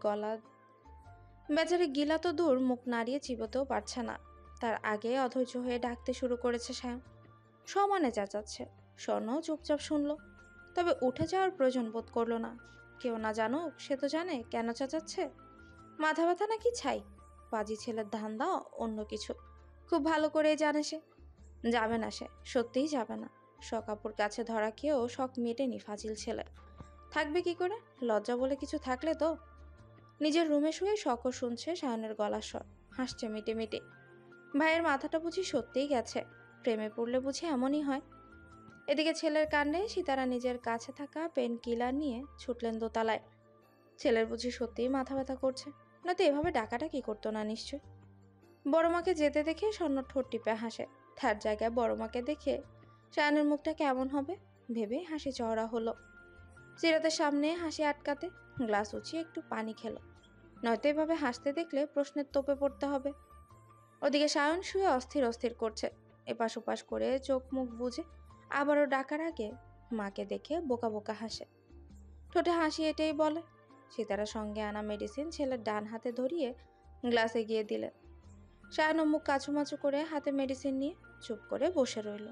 গিলা তো দূর, মুখ নাড়িয়ে চিবোতেও পারছে না। তার আগে অধৈর্য হয়ে ডাকতে শুরু করেছে সায়ন। সমানে চেঁচাচ্ছে। স্বর্ণও চুপচাপ শুনল, তবে উঠে যাওয়ার প্রয়োজন বোধ করলো না। কেউ না জানুক, সে তো জানে কেন চেঁচাচ্ছে। মাথা ব্যথা নাকি ছাই? পাজি ছেলের ধান্দা অন্য কিছু, খুব ভালো করেই জানে সে। যাবে না সে, সত্যিই যাবে না। শকাপুর কাছে ধরা খেয়েও শখ মেটেনি ফাজিল ছেলে। থাকবে কি করে? লজ্জা বলে কিছু থাকলে তো। নিজের রুমে শুয়ে শখও শুনছে সায়নের গলার স্বর, হাসছে মিটে মিটে। ভাইয়ের মাথাটা বুঝি সত্যিই গেছে। প্রেমে পড়লে বুঝি এমনই হয়। এদিকে ছেলের কাণ্ডে সীতারা নিজের কাছে থাকা পেন কিলার নিয়ে ছুটলেন দোতলায়। ছেলের বুঝি সত্যিই মাথা ব্যথা করছে, নয়তো এভাবে ডাকাটা কি করতো না নিশ্চয়। বড়মাকে যেতে দেখে স্বর্ণ ঠোঁট টিপে হাসে। তার জায়গায় বড়মাকে দেখে সায়নের মুখটা কেমন হবে ভেবে হাসি চওড়া হলো। সিরাতের সামনে হাসি আটকাতে গ্লাস উঁচিয়ে একটু পানি খেলো, নয়তো এভাবে হাসতে দেখলে প্রশ্নের তোপে পড়তে হবে। ওদিকে সায়ন শুয়ে অস্থির অস্থির করছে, এপাশ ওপাশ করে চোখ মুখ বুজে আবারও ডাকার আগে মাকে দেখে বোকা বোকা হাসে। ঠোঁটে হাসি এটাই বলে। সীতারার সঙ্গে আনা মেডিসিন ছেলের ডান হাতে ধরিয়ে গ্লাসে গিয়ে দিলেন। সায়ন মুখ কাছুমাচু করে হাতে মেডিসিন নিয়ে চুপ করে বসে রইল।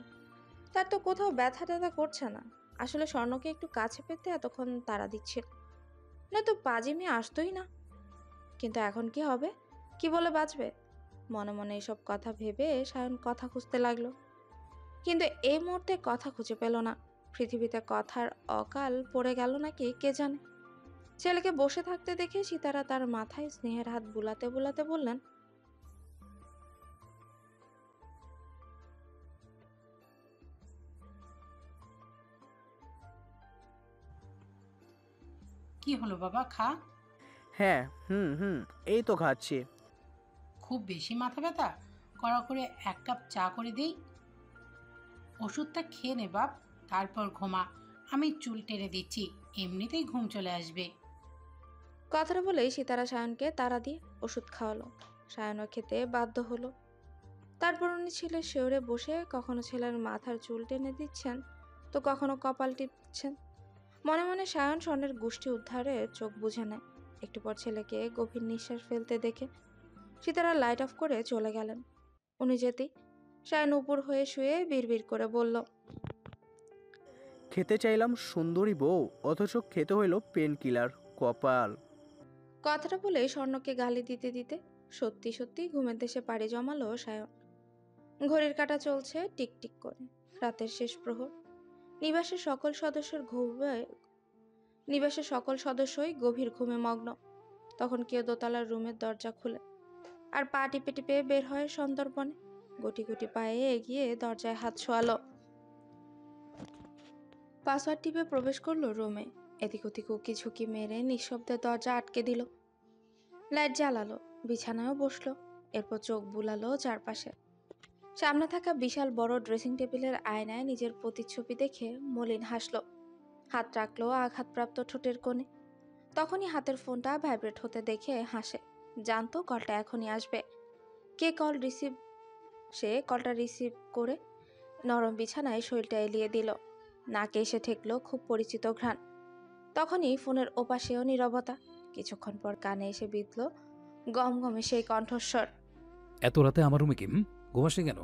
তার তো কোথাও ব্যথা ট্যাথা করছে না। আসলে স্বর্ণকে একটু কাছে পেতে এতক্ষণ তাড়া দিচ্ছিল, নয়তো পাজি মেয়ে আসতোই না। কিন্তু এখন কি হবে? কি বলে বাঁচবে? মনে মনে এসব কথা ভেবে সায়ন কথা খুঁজতে লাগলো, কিন্তু এই মুহূর্তে কথা খুঁজে পেল না। পৃথিবীতে কথার অকাল পড়ে গেল নাকি কে জানে। ছেলেকে বসে থাকতে দেখে সীতারা তার মাথায় স্নেহের হাত বুলাতে বুলাতে বললেন, কি হলো বাবা, খা। হ্যাঁ, এই তো খাচ্ছি। খুব বেশি মাথা ব্যথা? কড়া করে 1 কাপ চা করে দেই। ওষুধটা খেয়ে নে বাপ, তারপর ঘুমা। আমি চুল টেনে দিচ্ছি, এমনিতেই ঘুম চলে আসবে। কথাটা বলেই সীতারা সায়নকে তাড়া দিয়ে ওষুধ খাওয়ালো। সায়নও খেতে বাধ্য হলো। তারপর উনি ছেলের শেওরে বসে কখনো ছেলের মাথার চুল টেনে দিচ্ছেন, তো কখনো কপাল টিপছেন। মনে মনে সায়ন স্বর্ণের গোষ্ঠী উদ্ধারে চোখ বুঝে নেয়। একটু পর ছেলেকে গভীর নিঃশ্বাস ফেলতে দেখে সীতারা লাইট অফ করে চলে গেলেন। উনি যেতেই সায়ন উপর হয়ে শুয়ে বিড়বিড় করে বলল, খেতে চাইলাম সুন্দরী বউ, অথচ খেতে হইল পেন কিলার। কপাল। কথাটা বলে স্বর্ণকে গালি দিতে দিতে সত্যি সত্যি ঘুমের দেশে পাড়ি জমালো সায়ন। ঘড়ির কাঁটা চলছে টিকটিক করে। রাতের শেষ প্রহর। নিবাসের সকল সদস্যই গভীর ঘুমে মগ্ন। তখন কেউ দোতলার রুমের দরজা খুলে আর পা টিপে টিপে বের হয় সন্দর্পণে। গুটি গুটি পায়ে এগিয়ে দরজায় হাত ছোয়ালো। পাসওয়ার্ড টিপে প্রবেশ করলো রুমে। এদিক ওদিক উকি ঝুঁকি মেরে নিঃশব্দে দরজা আটকে দিল। লাইট জ্বালালো, বিছানায়ও বসলো। এরপর চোখ বুলালো চারপাশে। সামনে থাকা বিশাল বড় ড্রেসিং টেবিলের আয়নায় নিজের প্রতিচ্ছবি দেখে মলিন হাসলো। হাত রাখলো আঘাতপ্রাপ্ত ঠোঁটের কোণে। তখনই হাতের ফোনটা ভাইব্রেট হতে দেখে হাসে। জানতো কলটা এখনই আসবে। কে কল রিসিভ? সে কলটা রিসিভ করে নরম বিছানায় শরীরটা এলিয়ে দিল। নাকে এসে ঠেকলো খুব পরিচিত ঘ্রাণ। তখনই ফোনের ওপাশেও নীরবতা। কিছুক্ষণ পর কানে এসে বিঁধল গমগমে সেই কণ্ঠস্বর, এত রাতে আমার রুমে কি ঘুমাসনি কেন?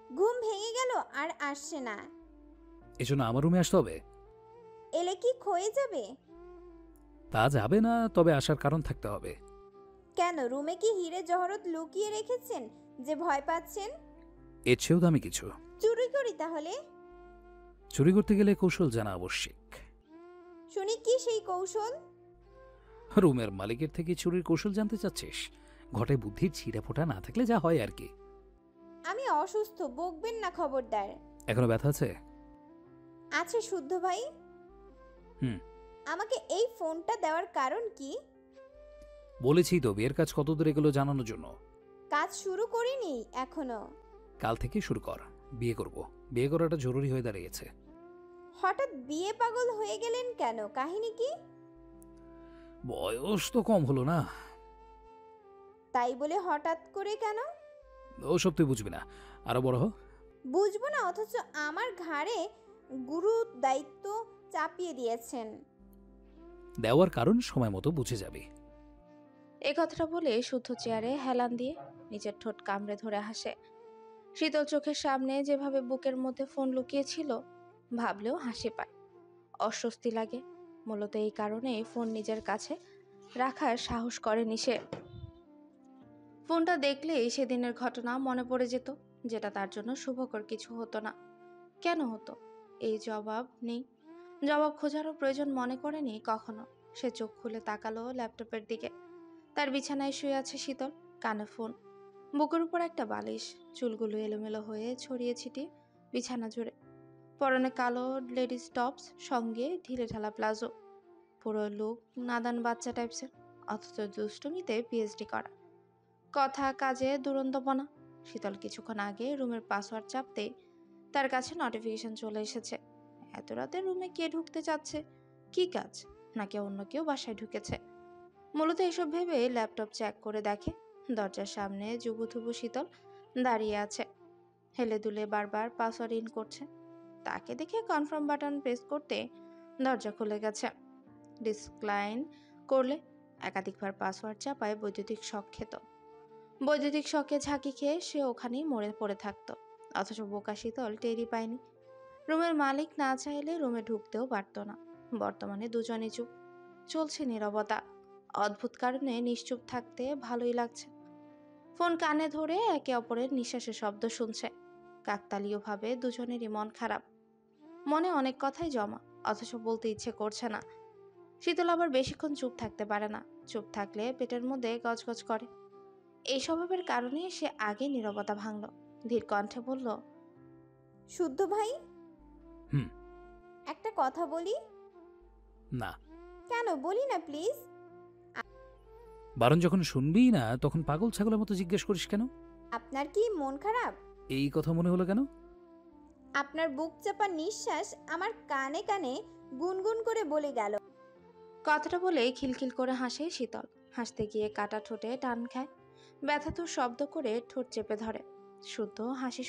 ঘুম ভেঙে গেল আর আসছে না। এজন্য আমার রুমে আসতে হবে? এলে কি ক্ষয়ে যাবে? তা যাবে না, তবে আসার কারণ থাকতে হবে। কেন, রুমে কি হিরে জহরত লুকিয়ে রেখেছেন যে ভয় পাচ্ছেন? এর চেয়েও দামি কিছু। চুরি করি তাহলে? চুরি করতে গেলে কৌশল জানা আবশ্যিক। শুনি কি সেই কৌশল? রুমের মালিকের থেকে চুরির কৌশল জানতে চাচ্ছিস? ঘটে বুদ্ধির ছিঁড়ে ফোটা না থাকলে যা হয় আর কি। আমি অসুস্থ, বকবেন না খবরদার। এখনো ব্যথা আছে? আছে শুদ্ধ ভাই। হুম। আমাকে এই ফোনটা দেওয়ার কারণ কি? বলেছি তো বিয়ের কাজ কত দূর এগুলো জানানোর জন্য। কাজ শুরু করিনি এখনো। কাল থেকে শুরু কর, বিয়ে করব। বিয়ে করাটা জরুরি হয়ে দাঁড়িয়েছে। হঠাৎ বিয়ে পাগল হয়ে গেলেন কেন? কাহিনী কি? বয়স তো কম হলো না। তাই বলে হঠাৎ করে কেন? ওসব তুই বুঝবি না, আরো বড় হ। বুঝবো না, অথচ আমার ঘাড়ে গুরু দায়িত্ব চাপিয়ে দিয়েছেন। দেওয়ার কারণ সময় মতো বুঝে যাবি। এই কথাটা বলে শুদ্ধ চেয়ারে হেলান দিয়ে নিজের ঠোঁট কামড়ে ধরে হাসে। শীতল চোখের সামনে যেভাবে বুকের মধ্যে ফোন লুকিয়েছিল, ভাবলেও হাসি পায়, অস্বস্তি লাগে। মূলত এই কারণেই ফোন নিজের কাছে রাখার সাহস করেনি সে। ফোনটা দেখলেই সেদিনের ঘটনা মনে পড়ে যেত, যেটা তার জন্য শুভকর কিছু হতো না। কেন হতো? এই জবাব নেই, জবাব খোঁজারও প্রয়োজন মনে করেনি কখনো। সে চোখ খুলে তাকালো ল্যাপটপের দিকে। তার বিছানায় শুয়ে আছে শীতল, কানে ফোন, বুকের উপর একটা বালিশ, চুলগুলো এলোমেলো হয়ে ছড়িয়ে ছিটিয়ে বিছানা জুড়ে। পরনে কালো লেডিস টপস, সঙ্গে ঢিলে ঢালা প্লাজো। পুরো লুক নাদান বাচ্চা টাইপসের, অথচ দুষ্টুমিতে পিএইচডি করা। কথা কাজে দুরন্তপনা। শীতল কিছুক্ষণ আগে রুমের পাসওয়ার্ড চাপতেই তার কাছে নোটিফিকেশন চলে এসেছে। এত রাতে রুমে কে ঢুকতে চাচ্ছে? কি কাজ? নাকি অন্য কেউ বাসায় ঢুকেছে? মূলত এসব ভেবে ল্যাপটপ চেক করে দেখে দরজার সামনে জুবুথুবু শীতল দাঁড়িয়ে আছে, হেলে দুলে বারবার পাসওয়ার্ড ইন করছে। তাকে দেখে কনফার্ম বাটন প্রেস করতে দরজা খুলে গেছে। ডিসক্লাইন করলে একাধিকবার পাসওয়ার্ড চাপায় বৈদ্যুতিক শক খেত। বৈদ্যুতিক শকে ঝাঁকি খেয়ে সে ওখানেই মরে পড়ে থাকতো, অথচ বোকা শীতল টেরই পায়নি। রুমের মালিক না চাইলে রুমে ঢুকতেও পারত না। বর্তমানে দুজনই চুপ, চলছে নীরবতা। অদ্ভুত কারণে নিশ্চুপ থাকতে ভালোই লাগছে। ফোন কানে ধরে একে অপরের নিঃশ্বাসের শব্দ শুনছে। কাকতালীয়ভাবে দুজনেরই মন খারাপ, মনে অনেক কথাই জমা, অথচ বলতে ইচ্ছে করছে না। শীতল আবার বেশিক্ষণ চুপ থাকতে পারে না, চুপ থাকলে পেটের মধ্যে গজগজ করে। এই স্বভাবের কারণে সে আগে নীরবতা ভাঙল, ধীর কণ্ঠে বলল, শুদ্ধ ভাই, হুম। একটা কথা বলি। না। কেন? বলি না প্লিজ। বারণ যখন শুনবিই না, তখন পাগল ছাগলের মতো জিজ্ঞেস করিস কেন? আপনার কি মন খারাপ? এই কথা মনে হলো কেন? আপনার বুক চাপা নিঃশ্বাস আমার কানে কানে গুনগুন করে বলে গেল। কথাটা বলেই খিলখিল করে হাসে শীতল। হাসতে গিয়ে কাটা ঠোঁটে টান খায়, ব্যথাতুর শব্দ করে ঠোঁট চেপে ধরে। শুদ্ধ হাসি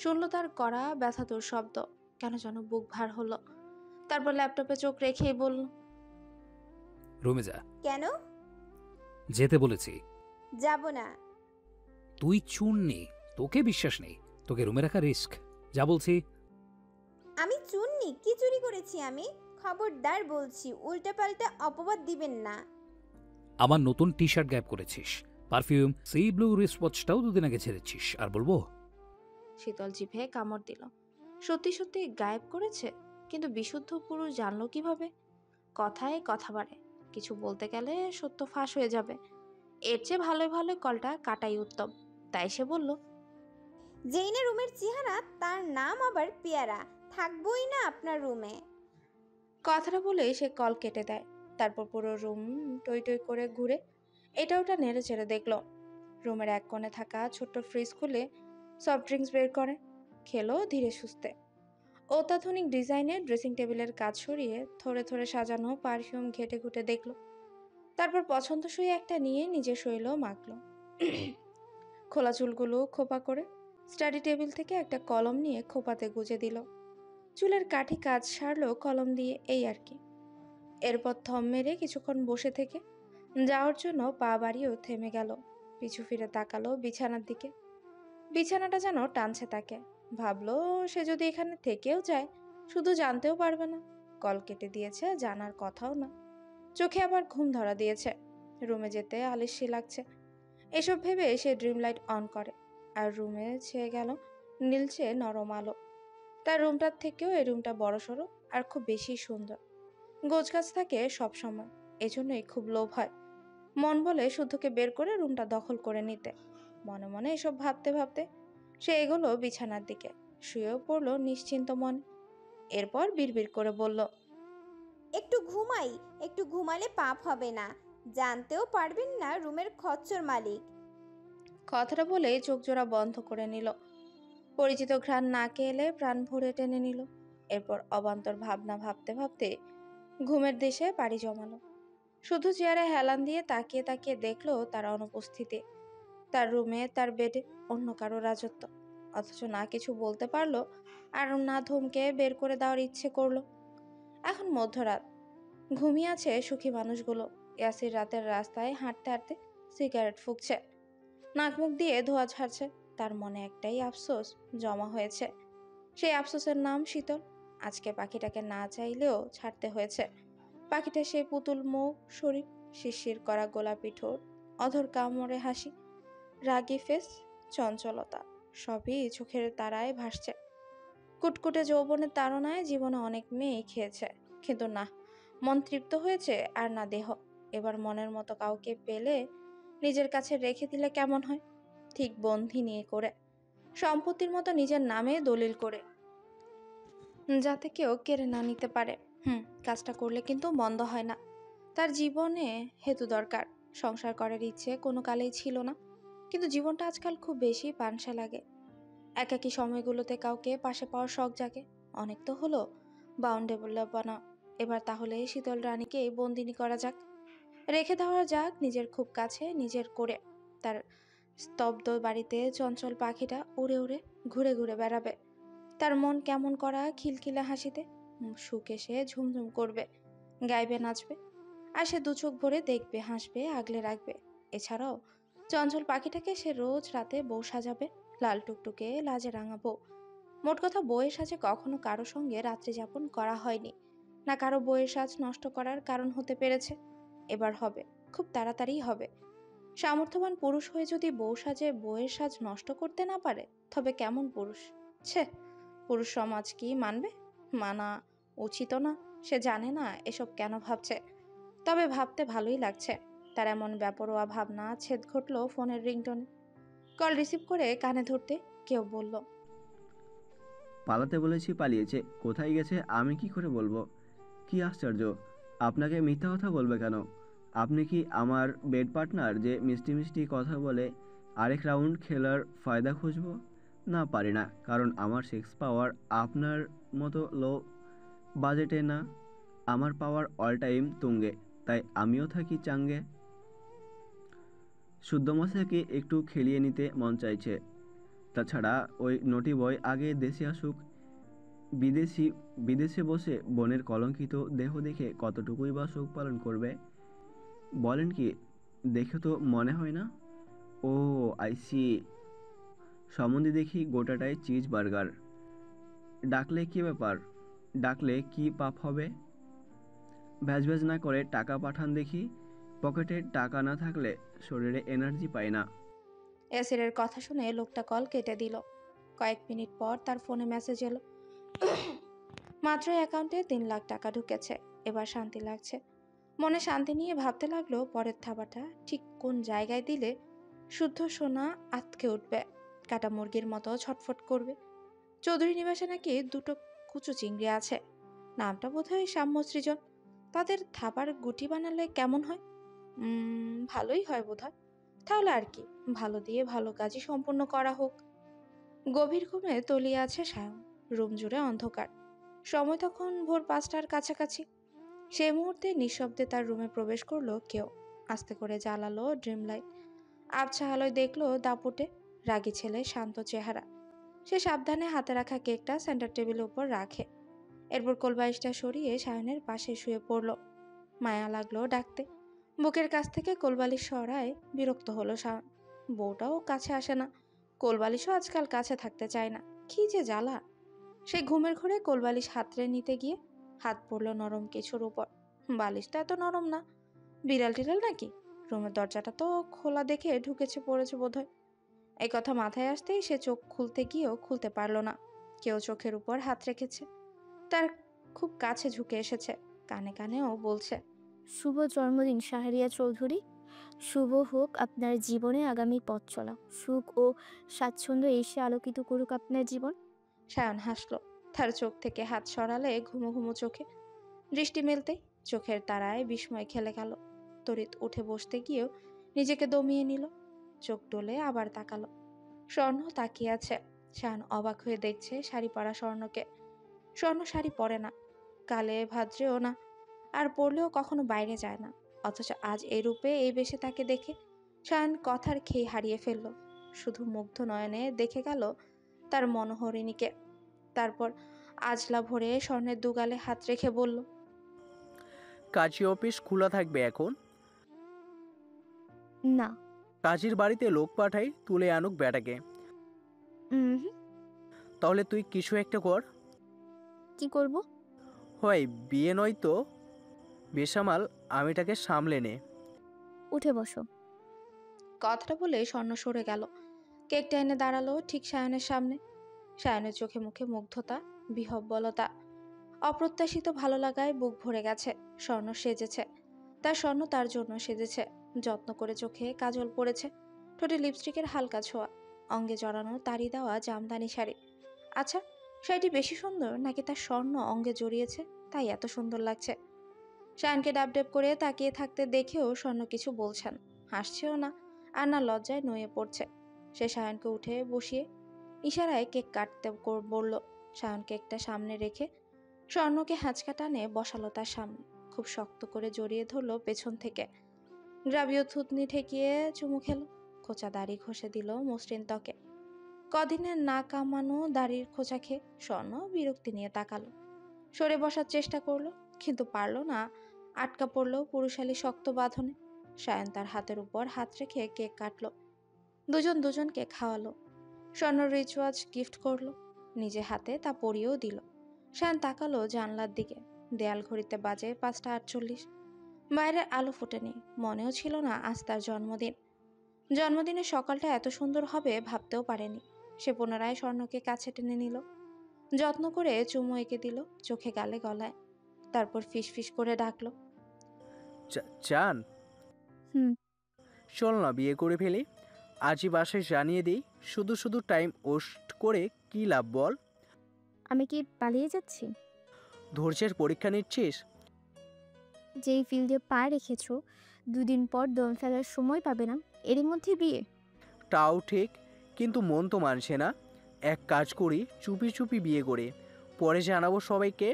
শুনল তার করা ব্যথাতুর শব্দ, কেন যেন বুক ভার হলো। তারপর ল্যাপটপে চোখ রেখেই বলল, রুমে যা। কেন? যেতে বলেছি। যাব না। তুই চুননি, তোকে বিশ্বাস নেই, তোকে রুমে রাখা রিস্ক। যা বলছি। আমি চুননি? কি চুরি করেছি আমি? খবরদার বলছি, উল্টাপাল্টা অপবাদ দিবেন না। আমার নতুন টি শার্ট গায়েব করেছিস, পারফিউম, সেই ব্লু রিস্টওয়াচটাও দুদিন আগে ছেড়েছিস, আর বলবো? শীতল জিভে কামড় দিল। সত্যি সত্যি গায়েব করেছে, কিন্তু বিশুদ্ধ পুরুষ জানলো কিভাবে? কথায় কথা বাড়ে, কিছু বলতে গেলে সত্য ফাঁস হয়ে যাবে। এর চেয়ে ভালো ভালো কলটা কাটাই উত্তম। তাই সে বলল, যেই না রুমের চেহারা, তার নাম আবার পেয়ারা, থাকবোই না আপনার রুমে। কথাটা বলে সে কল কেটে দেয়। তারপর পুরো রুম টই টই করে ঘুরে এটা ওটা নেড়ে চেড়ে দেখলো। রুমের এক কোণে থাকা ছোট্ট ফ্রিজ খুলে সফট ড্রিঙ্কস বের করে খেলো ধীরে সুস্থে। অত্যাধুনিক ডিজাইনের ড্রেসিং টেবিলের কাজ সরিয়ে থরে থরে সাজানো পারফিউম ঘেটে ঘুটে দেখলো। তারপর পছন্দসই একটা নিয়ে নিজের শরীরও মাখলো। খোলা চুলগুলো খোপা করে স্টাডি টেবিল থেকে একটা কলম নিয়ে খোপাতে গুজে দিল। চুলের কাঠি কাজ সারলো কলম দিয়ে, এই আর কি। এরপর থম মেরে কিছুক্ষণ বসে থেকে যাওয়ার জন্য পা বাড়িয়েও থেমে গেল। পিছু ফিরে তাকালো বিছানার দিকে। বিছানাটা যেন টানছে তাকে। ভাবলো সে যদি এখানে থেকেও যায়, শুধু জানতেও পারবে না। কল কেটে দিয়েছে, জানার কথাও না। চোখে আবার ঘুম ধরা দিয়েছে। রুমে যেতে আলস্যি লাগছে। এসব ভেবে সে ড্রিম লাইট অন করে, আর রুমে ছেয়ে গেল নীলচে নরম আলো। তার রুমটার থেকেও এই রুমটা বড়সড় আর খুব বেশি সুন্দর। গোছগাছ থাকে সবসময়, এজন্যই খুব লোভ হয়। মন বলে শুদ্ধকে বের করে রুমটা দখল করে নিতে। মনে মনে এসব ভাবতে ভাবতে সে এগোলো বিছানার দিকে, শুয়েও পড়লো নিশ্চিন্ত মনে। এরপর বিড়বিড় করে বলল, একটু ঘুমাই, একটু ঘুমালে পাপ হবে না, জানতেও পারবেন না রুমের খচ্চর মালিক। কথাটা বলেই চোখ জোড়া বন্ধ করে নিল। পরিচিত ঘ্রাণ নাকে এলে প্রাণ ভরে টেনে নিল। এরপর অবান্তর ভাবনা ভাবতে ভাবতে ঘুমের দেশে পাড়ি জমালো। শুধু চেয়ারে হেলান দিয়ে তাকিয়ে তাকিয়ে দেখলো তার অনুপস্থিতি, তার রুমে, তার বেডে অন্য কারো রাজত্ব। অথচ না কিছু বলতে পারলো আর না ধমকে বের করে দেওয়ার ইচ্ছে করলো। এখন মধ্যরাত, ঘুমিয়ে আছে সুখী মানুষগুলো। ইয়াসির রাতের রাস্তায় হাঁটতে হাঁটতে সিগারেট ফুঁকছে, নাক মুখ দিয়ে ধোঁয়া ছাড়ছে। তার মনে একটাই আফসোস জমা হয়েছে, সেই আফসোসের নাম শীতল। আজকে পাখিটাকে না চাইলেও ছাড়তে হয়েছে। পাখিটা সেই পুতুল মুখ, শরীর, শিরশির করা গোলাপি ঠোঁট, অধর কামড়ে হাসি, রাগী ফেস, চঞ্চলতা, সবই চোখের তারায় ভাসছে। কুটকুটে যৌবনের তাড়নায় জীবনে অনেক মেয়ে খেয়েছে, কিন্তু না, মন তৃপ্ত হয়েছে আর না দেহ। এবার মনের মতো কাউকে পেলে নিজের কাছে রেখে দিলে কেমন হয়? ঠিক বন্ধি নিয়ে করে, সম্পত্তির মতো নিজের নামে দলিল করে, যাতে কেউ কেড়ে না নিতে পারে। কাজটা করলে কিন্তু মন্দ হয় না। তার জীবনে হেতু দরকার। সংসার করার ইচ্ছে কোনো কালেই ছিল না, কিন্তু জীবনটা আজকাল খুব বেশি পানসা লাগে। একাকী সময়গুলোতে কাউকে পাশে পাওয়ার শখ জাগে। অনেক তো হলো বাউন্ডেবলপনা, এবার তাহলে শীতল রানীকে বন্দিনী করা যাক, রেখে দেওয়া যাক নিজের খুব কাছে, নিজের করে। তার স্তব্ধ বাড়িতে চঞ্চল পাখিটা উড়ে উড়ে ঘুরে ঘুরে বেড়াবে, তার মন কেমন করা খিলখিলা হাসিতে সুখ এসে ঝুমঝুম করবে, গাইবে, নাচবে, আর সে দু চোখ ভরে দেখবে, হাসবে, আগলে রাখবে। এছাড়াও চঞ্চল পাখিটাকে সে রোজ রাতে বউ সাজাবে, লাল টুকটুকে লাজে রাঙা বউ। মোট কথা, বউয়ের সাজে কখনো কারো সঙ্গে রাত্রি যাপন করা হয়নি, না কারো বউয়ের সাজ নষ্ট করার কারণ হতে পেরেছে। এবার হবে, খুব তাড়াতাড়ি হবে। সামর্থ্যবান পুরুষ হয়ে যদি বউ সাজে বউয়ের সাজ নষ্ট করতে না পারে, তবে কেমন পুরুষ? ছে, পুরুষ সমাজ কি মানবে? মানা উচিত না। সে জানে না এসব কেন ভাবছে, তবে ভাবতে ভালোই লাগছে। তার এমন বেপরোয়া ভাবনা ছেদ ঘটল ফোনের রিংটোনে। কল রিসিভ করে কানে ধরতে কেউ বলল, পালাতে বলেছি পালিয়েছে, কোথায় গেছে আমি কি করে বলবো? কি আশ্চর্য, আপনাকে মিথ্যা কথা বলবে কেন? আপনি কি আমার বেড পার্টনার যে মিষ্টি মিষ্টি কথা বলে আরেক রাউন্ড খেলার ফায়দা খুঁজবো? না, পারি না, কারণ আমার সেক্স পাওয়ার আপনার মতো লো বাজেটে না। আমার পাওয়ার অল টাইম তুঙ্গে, তাই আমিও থাকি চাঙ্গে। শুদ্ধ মশাইকে একটু খেলিয়ে নিতে মন চাইছে। তাছাড়া ওই নটি বয় আগে দেশে আসুক। বিদেশে বসে বোনের কলঙ্কিত দেহ দেখে কতটুকুই বা শোক পালন করবে? বলেন কি? দেখে তো মনে হয় না। ও, আইসি। সম্বন্ধে দেখি গোটাটাই চিজ বার্গার। ডাকলে কি ব্যাপার? ডাকলে কি পাপ হবে? ভ্যাজ ভ্যাজ না করে টাকা পাঠান দেখি। পকেটে টাকা না থাকলে শরীরে এনার্জি পায় না। এসিরের কথা শুনে লোকটা কল কেটে দিল। কয়েক মিনিট পর তার ফোনে মেসেজ এলো, মাত্র অ্যাকাউন্টে 3 লাখ টাকা ঢুকেছে। এবার শান্তি লাগছে। মনে শান্তি নিয়ে ভাবতে লাগলো পরের থাবাটা ঠিক কোন জায়গায় দিলে শুদ্ধ সোনা আতকে উঠবে, কাটা মুরগির মতো ছটফট করবে। চৌধুরী নিবাসে নাকি 2টো কুচো চিংড়ি আছে, নামটা বোধহয় সাম্য সৃজন। তাদের থাবার গুটি বানালে কেমন হয়? ভালোই হয় বোধহয়। তাহলে আর কি, ভালো দিয়ে ভালো কাজই সম্পূর্ণ করা হোক। গভীর ঘুমে তলিয়ে আছে সায়ন। রুম জুড়ে অন্ধকার। সময় তখন ভোর 5টার কাছাকাছি। সেই মুহূর্তে নিঃশব্দে তার রুমে প্রবেশ করলো কেউ। আস্তে করে জ্বালালো ড্রিম লাইট। আবছা আলোয় দেখলো দাপুটে রাগী ছেলে শান্ত চেহারা। সে সাবধানে হাতে রাখা কেকটা সেন্টার টেবিলের উপর রাখে। এরপর কোলবালিশটা সরিয়ে সায়নের পাশে শুয়ে পড়ল। মায়া লাগলো ডাকতে। বুকের কাছ থেকে কোলবালিশ সরায় বিরক্ত হলো সায়ন। বউটাও কাছে আসে না, কোলবালিশও আজকাল কাছে থাকতে চায় না। কি যে জ্বালা! সে ঘুমের ঘোরে কোলবালিশ হাতড়ে নিতে গিয়ে হাত পড়ল নরম কিছুর উপর। বালিশটা এত নরম না, বিড়াল টিড়াল নাকি? রুমের দরজাটা তো খোলা দেখে ঢুকেছে পড়েছে বোধহয়। এই কথা মাথায় আসতেই সে চোখ খুলতে গিয়েও খুলতে পারল না। কেউ চোখের উপর হাত রেখেছে, তার খুব কাছে ঝুঁকে এসেছে, কানে কানেও বলছে, শুভ জন্মদিন শাহরিয়া চৌধুরী। শুভ হোক আপনার জীবনে আগামী পথ চলা, সুখ ও স্বাচ্ছন্দ্য এসে আলোকিত করুক আপনার জীবন। সায়ন হাসলো। তার চোখ থেকে হাত সরালে ঘুমো ঘুমো চোখে দৃষ্টি মেলতেই চোখের তারায় বিস্ময় খেলে গেল। তড়িৎ উঠে বসতে গিয়েও নিজেকে দমিয়ে নিল। চোখ ডলে আবার তাকালো। স্বর্ণ তাকিয়ে আছে। সায়ন অবাক হয়ে দেখছে শাড়ি পরা স্বর্ণকে। স্বর্ণ শাড়ি পরে না, কালে ভাদ্রেও না, আর পরলেও কখনো বাইরে যায় না। অথচ আজ এই রূপে এই বেশে তাকে দেখে সায়ন কথার খেই হারিয়ে ফেলল। শুধু মুগ্ধ নয়নে দেখে গেল তার মনোহরিণীকে। তারপর আজলা ভরে স্বর্ণের দুগালে হাত রেখে বলল, কাজী অফিস খোলা থাকবে এখন? না। কাজীর বাড়িতে লোক পাঠাই তুলে আনুক বেটাকে। হুম। তাহলে তুই কিছু একটা কর। কি করব? হয় বিয়ে নয় তো বেসামাল আমিটাকে সামলে নে। উঠে বসো। কথাটা বলে স্বর্ণ সরে গেল। কেকটা এনে দাঁড়ালো ঠিক সায়নের সামনে। সায়নের চোখে মুখে মুগ্ধতা, বিহ্বলতা, অপ্রত্যাশিত ভালো লাগায় বুক ভরে গেছে। স্বর্ণ সেজেছে, তার স্বর্ণ তার জন্য সেজেছে। যত্ন করে চোখে কাজল পড়েছে, ঠোঁটে লিপস্টিকের হালকা ছোঁয়া, অঙ্গে জড়ানো তারি দেওয়া জামদানি শাড়ি। আচ্ছা, শাড়িটি বেশি সুন্দর নাকি তার স্বর্ণ অঙ্গে জড়িয়েছে তাই এত সুন্দর লাগছে? সায়নকে ডাব ডাব করে তাকিয়ে থাকতে দেখেও স্বর্ণ কিছু বলছেন, হাসছেও না, আর না লজ্জায় নুয়ে পড়ছে। সে সায়নকে উঠে বসিয়ে ইশারায় কেক কাটতে বলল। সায়ন কেকটা সামনে রেখে স্বর্ণকে হ্যাঁচকা টানে বসালো তার সামনে। খুব শক্ত করে জড়িয়ে ধরলো পেছন থেকে। গ্রাবীয় থুতনি ঠেকিয়ে চুমু খেলো। খোঁচা দাড়ি ঘষে দিল মসৃণ ত্বকে। কদিনের না কামানো দাড়ির খোঁচা খেয়ে স্বর্ণ বিরক্তি নিয়ে তাকালো। সরে বসার চেষ্টা করলো, কিন্তু পারল না। আটকা পড়লো পুরুষালী শক্ত বাঁধনে। সায়ন তার হাতের উপর হাত রেখে কেক কাটলো। দুজন দুজনকে খাওয়ালো। স্বর্ণ রিচওয়াচ গিফট করলো, নিজে হাতে তা পরিয়েও দিল। সায়ন তাকালো জানলার দিকে। দেয়াল ঘড়িতে বাজে 5:48। বাইরের আলো ফোটেনি। মনেও ছিল না আজ তার জন্মদিন। জন্মদিনের সকালটা এত সুন্দর হবে ভাবতেও পারেনি। সে পুনরায় স্বর্ণকে কাছে টেনে নিল, যত্ন করে চুমু এঁকে দিল চোখে, গালে, গলায়। তারপর ফিস ফিস করে ডাকলো, চান? হুম। চল না বিয়ে করে ফেলি। আজই বাসায় জানিয়ে দিই। শুধু শুধু টাইম ওয়েস্ট করে কি লাভ বল? আমি কি পালিয়ে যাচ্ছি? ধৈর্যের পরীক্ষা নিচ্ছিস? যেই ফিল্ডে পা রেখেছো, দুদিন পর দম ফেলার সময় পাবে না, এরই মধ্যে বিয়ে? তাও ঠিক, কিন্তু মন তো মানছে না। এক কাজ করি, চুপি চুপি বিয়ে করে পরে জানাবো সবাইকে।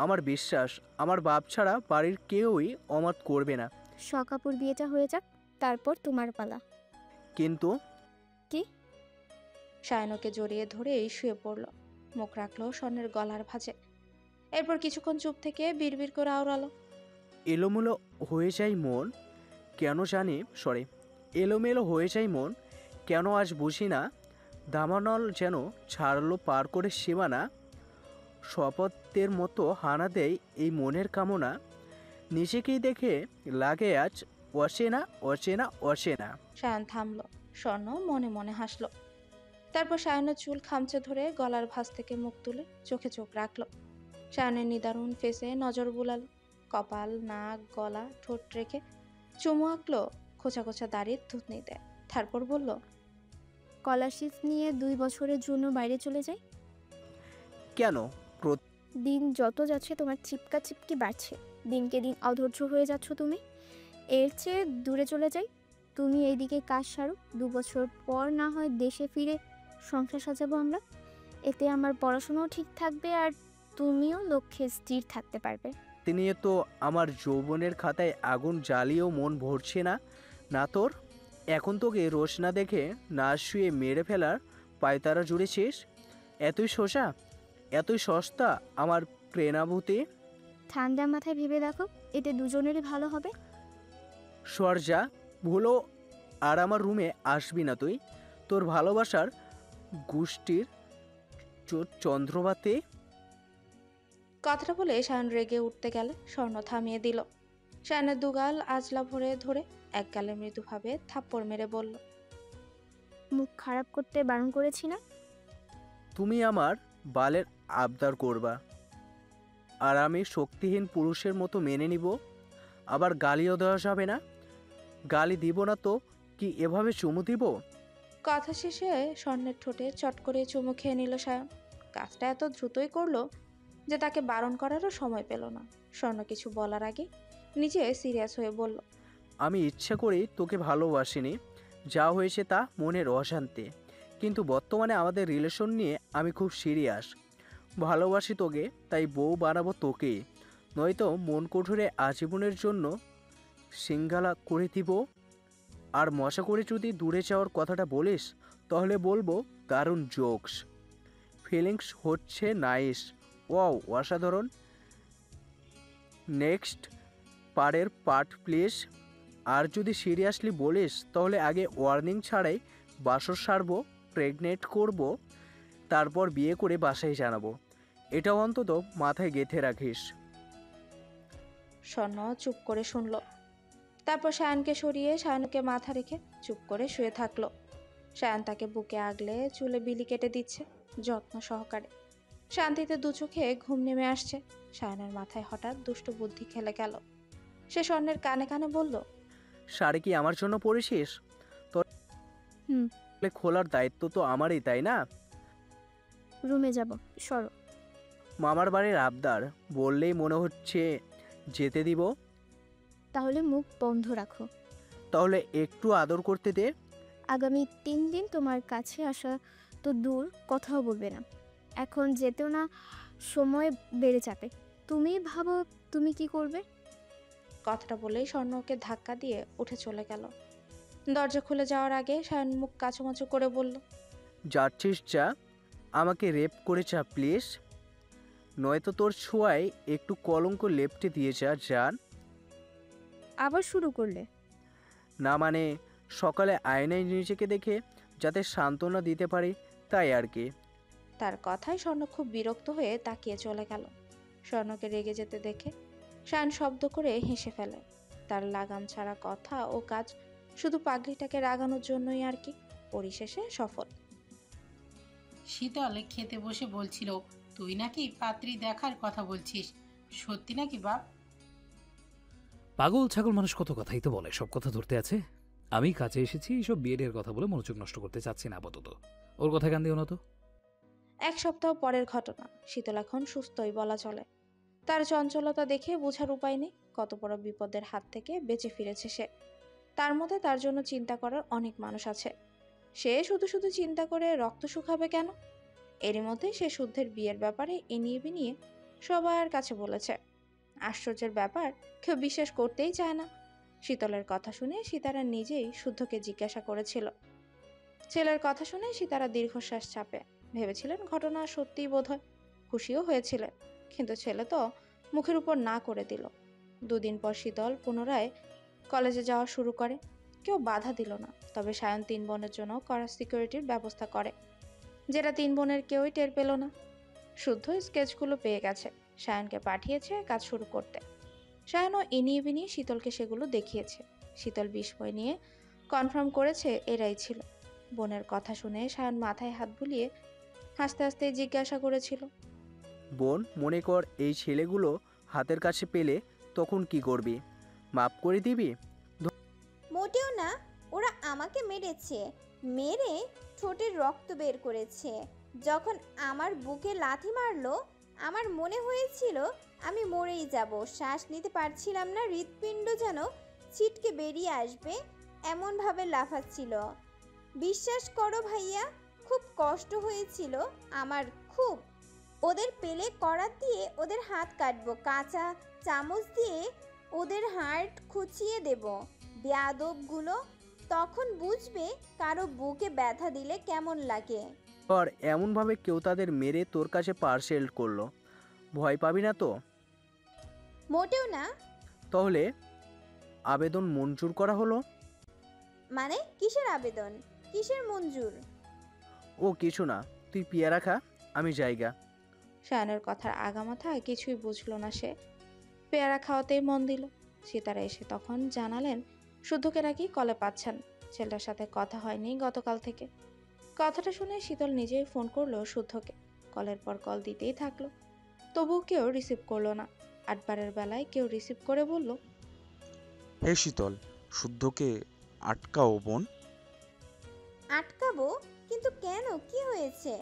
আমার বিশ্বাস আমার বাপ ছাড়া বাড়ির কেউই অমত করবে না। শকাপুর বিয়েটা হয়ে যাক, তারপর তোমার পালা। কিন্তু কি? সায়নকে জড়িয়ে ধরে শুয়ে পড়ল, মুখ রাখলো স্বর্ণের গলার ভাঁজে। এরপর কিছুক্ষণ চুপ থেকে বিড়বিড় করে আওড়ালো, এলোমেলো হয়ে যায় মন কেন জানি, এলোমেলো হয়ে যায় মন কেন আজ বুঝি না। দামানল যেন ছাড়লো পার করে সীমানা। শপথের মতো হানা দেয় এই মনের কামনা। নিজেকেই দেখে লাগে আজ অচেনা অচেনা অচেনা। সায়ন থামলো। স্বর্ণ মনে মনে হাসলো। তারপর সায়নের চুল খামচে ধরে গলার ভাঁজ থেকে মুখ তুলে চোখে চোখ রাখলো। সায়নের নিদারুণ ফেসে নজর বুলালো। কপাল, নাক, গলা, ঠোঁট রেখে চুমু আঁকলো খোঁচা খোঁচা দাড়ির থুতনিতে। তারপর বলল, স্কলারশিপ নিয়ে 2 বছরের জন্য বাইরে চলে যাই। কেন? দিন যত যাচ্ছে তোমার চিপকা চিপকি বাড়ছে, দিনকে দিন অধৈর্য হয়ে যাচ্ছ তুমি। এর চেয়ে দূরে চলে যাই। তুমি এইদিকে কাজ সারো, 2 বছর পর না হয় দেশে ফিরে সংসার সাজাবো আমরা। এতে আমার পড়াশোনাও ঠিক থাকবে, আর তুমিও লক্ষ্যে স্থির থাকতে পারবে। নিয়ে তো আমার যৌবনের খাতায় আগুন জ্বালিয়েও মন ভরছে না। না তোর? এখন তোকে রোজ না দেখে না শুয়ে মেরে ফেলার পায়তারা জুড়েছিস। এতই সোজা, এতই সস্তা আমার প্রেমাভূতি। ঠান্ডা মাথায় ভেবে দেখো, এতে দুজনেরই ভালো হবে। সরজা, ভুলো আর আমার রুমে আসবি না তুই। তোর ভালোবাসার গোষ্ঠীর চন্দ্রবাতে। কথাটা বলে সায়ন রেগে উঠতে গেলে স্বর্ণ থামিয়ে দিল। সায়নের দুগাল আজলা ভরে ধরে এক গালে মৃদুভাবে থাপ্পড় মেরে বলল, মুখ খারাপ করতে বারণ করেছি না? তুমি আমার বালের আবদার করবা, আর আমি শক্তিহীন পুরুষের মতো মেনে নিব। আবার গালিও দেওয়া যাবে না। গালি দিব না তো কি এভাবে চুমু দিব? কথা শেষে স্বর্ণের ঠোঁটে চট করে চুমু খেয়ে নিল সায়ন। কাজটা এত দ্রুতই করলো যে তাকে বারণ করারও সময় পেল না। স্বর্ণ কিছু বলার আগে নিজে সিরিয়াস হয়ে বলল, আমি ইচ্ছা করেই তোকে ভালোবাসিনি। যা হয়েছে তা মনের অশান্তি, কিন্তু বর্তমানে আমাদের রিলেশন নিয়ে আমি খুব সিরিয়াস। ভালোবাসি তোকে, তাই বউ বানাবো তোকেই, নয়তো মন কঠোরে আজীবনের জন্য সিঙ্গালা করে দিব। আর মশা করে যদি দূরে যাওয়ার কথাটা বলিস তাহলে বলবো দারুণ জোকস, ফিলিংস হচ্ছে নাইস, ওয়াও অসাধারণ। নেক্সট পারের পার্ট প্লিজ। আর যদি সিরিয়াসলি বলিস তাহলে আগে ওয়ার্নিং ছাড়াই বাসর সারবো, প্রেগনেন্ট করব, তারপর বিয়ে করে বাসায় জানাবো। এটাও অন্তত মাথায় গেঁথে রাখিস। স্বর্ণ চুপ করে শুনল। তারপর সায়নকে সরিয়ে সায়নকে মাথা রেখে চুপ করে শুয়ে থাকলো। সায়ন তাকে বুকে আগলে চুলে বিলি কেটে দিচ্ছে যত্ন সহকারে। শান্তিতে দু চোখে ঘুম নেমে আসছে। সায়নের মাথায় হঠাৎ দুষ্ট বুদ্ধি খেলে গেল। সে স্বর্ণের কানে কানে বলল, শাড়ি কি আমার জন্য পরেছিস? তোর হুম। খোলার দায়িত্ব তো আমারই, তাই না? রুমে যাব, সরো। মামার বাড়ির আবদার, বললেই মনে হচ্ছে যেতে দিব। তাহলে মুখ বন্ধ রাখো। তাহলে একটু আদর করতে দে। আগামী 3 দিন তোমার কাছে আসা তো দূর, কথাও বলবে না। এখন যেতেও না, সময় বেড়ে যাবে। তুমি ভাবো তুমি কি করবে? কথাটা বলেই স্বর্ণ ওকে ধাক্কা দিয়ে উঠে চলে গেল। দরজা খুলে যাওয়ার আগে সায়ন মুখ কাচুমাচু করে বলল, যাচ্ছিস যা, আমাকে রেপ করে যা প্লিজ, নয়তো তোর ছোঁয়ায় একটু কলঙ্ক লেপটে দিয়ে যা জান। আবার শুরু করলে? না মানে, সকালে আয়নায় নিজেকে দেখে যাতে সান্ত্বনা দিতে পারি, তাই আর কি। তার কথায় স্বর্ণ খুব বিরক্ত হয়ে তাকিয়ে চলে গেল। স্বর্ণকে রেগে যেতে দেখে সায়ন শব্দ করে হেসে ফেলে। তার লাগাম ছাড়া কথা ও কাজ শুধু পাগলিটাকে রাগানোর জন্যই আর কি। পরিশেষে সফল। শীতল খেতে বসে বলছিল, তুই নাকি পাত্রী দেখার কথা বলছিস, সত্যি নাকি বাপ? পাগল ছাগল মানুষ কত কথাই তো বলে, সব কথা ধরতে আছে। আমি কাছে এসেছি, এইসব বিয়ের কথা বলে মনোযোগ নষ্ট করতে চাচ্ছি না আপাতত। ওর কথা কান দিও না তো। 1 সপ্তাহ পরের ঘটনা। শীতল এখন সুস্থই বলা চলে। তার চঞ্চলতা দেখে বোঝার উপায় নেই কত বড় বিপদের হাত থেকে বেঁচে ফিরেছে সে। তার মধ্যে তার জন্য চিন্তা করার অনেক মানুষ আছে। সে শুধু শুধু চিন্তা করে রক্ত শুকাবে কেন? এরই মধ্যে সে শুদ্ধের বিয়ের ব্যাপারে এনিয়ে বিনিয়ে সবার কাছে বলেছে। আশ্চর্যের ব্যাপার, কেউ বিশ্বাস করতেই চায় না। শীতলের কথা শুনে সীতারা নিজেই শুদ্ধকে জিজ্ঞাসা করেছিল। ছেলের কথা শুনে সীতারা দীর্ঘশ্বাস চাপে। ভেবেছিলেন ঘটনা সত্যিই বোধহয়। খুশিও হয়েছিলেন, কিন্তু ছেলে তো মুখের উপর না করে দিল। 2 দিন পর শীতল পুনরায় কলেজে যাওয়া শুরু করে। কেউ বাধা দিল না, তবে সায়ন 3 বোনের জন্য কড়া সিকিউরিটির ব্যবস্থা করে, যেটা 3 বোনের কেউই টের পেল না। শুদ্ধ স্কেচগুলো পেয়ে গেছে, সায়নকে পাঠিয়েছে কাজ শুরু করতে। সায়নও এনিয়ে বিনিয়ে শীতলকে সেগুলো দেখিয়েছে। শীতল বিস্ময় নিয়ে কনফার্ম করেছে এরাই ছিল। বোনের কথা শুনে সায়ন মাথায় হাত বুলিয়ে হাসতে হাসতে জিজ্ঞাসা করেছিল, বোন, মনে কর এই ছেলেগুলো হাতের কাছে পেলে তখন কি করবি? মাপ করে দিবি? মোটেও না, ওরা আমাকে মেরেছে, মেরে ঠোঁটের রক্ত বের করেছে। যখন আমার বুকে লাথি মারলো, আমার মনে হয়েছিল আমি মরেই যাব। শ্বাস নিতে পারছিলাম না, হৃৎপিণ্ড যেন ছিটকে বেরিয়ে আসবে, এমনভাবে লাফাচ্ছিল। বিশ্বাস করো ভাইয়া, খুব কষ্ট হয়েছিল আমার, খুব। ওদের পেলে করাত দিয়ে ওদের হাত কাটবো, কাঁচা চামচ দিয়ে ওদের হাড় খুঁচিয়ে দেব। বেয়াদবগুলো, তখন বুঝবে কারো বুকে ব্যথা দিলে কেমন লাগে। আর এমনভাবে কেউ তাদের মেরে তোর কাছে পার্সেল করলো, ভয় পাবি না তো? মোটেও না। তাহলে আবেদন মঞ্জুর করা হলো? মানে কিসের আবেদন, কিসের মঞ্জুর? ও কিছু না, তুই পিয়ারা খা, আমি জায়গা। সায়নের কথার আগামাথা কিছুই বুঝলো না সে। পেয়ারা খাওয়াতেই মন দিল। সীতারা এসে তখন জানালেন শুদ্ধকে নাকি কলে পাচ্ছেন। ছেলেটার সাথে কথা হয়নি গতকাল থেকে। কথাটা শুনে শীতল নিজেই ফোন করলো শুদ্ধকে। কলের পর কল দিতেই থাকলো, তবুও কেউ রিসিভ করলো না। 8 বারের বেলায় কেউ রিসিভ করে বলল, হে শীতল, শুদ্ধকে আটকাও বোন। আটকাবো? কিন্তু কেন, কি হয়েছে?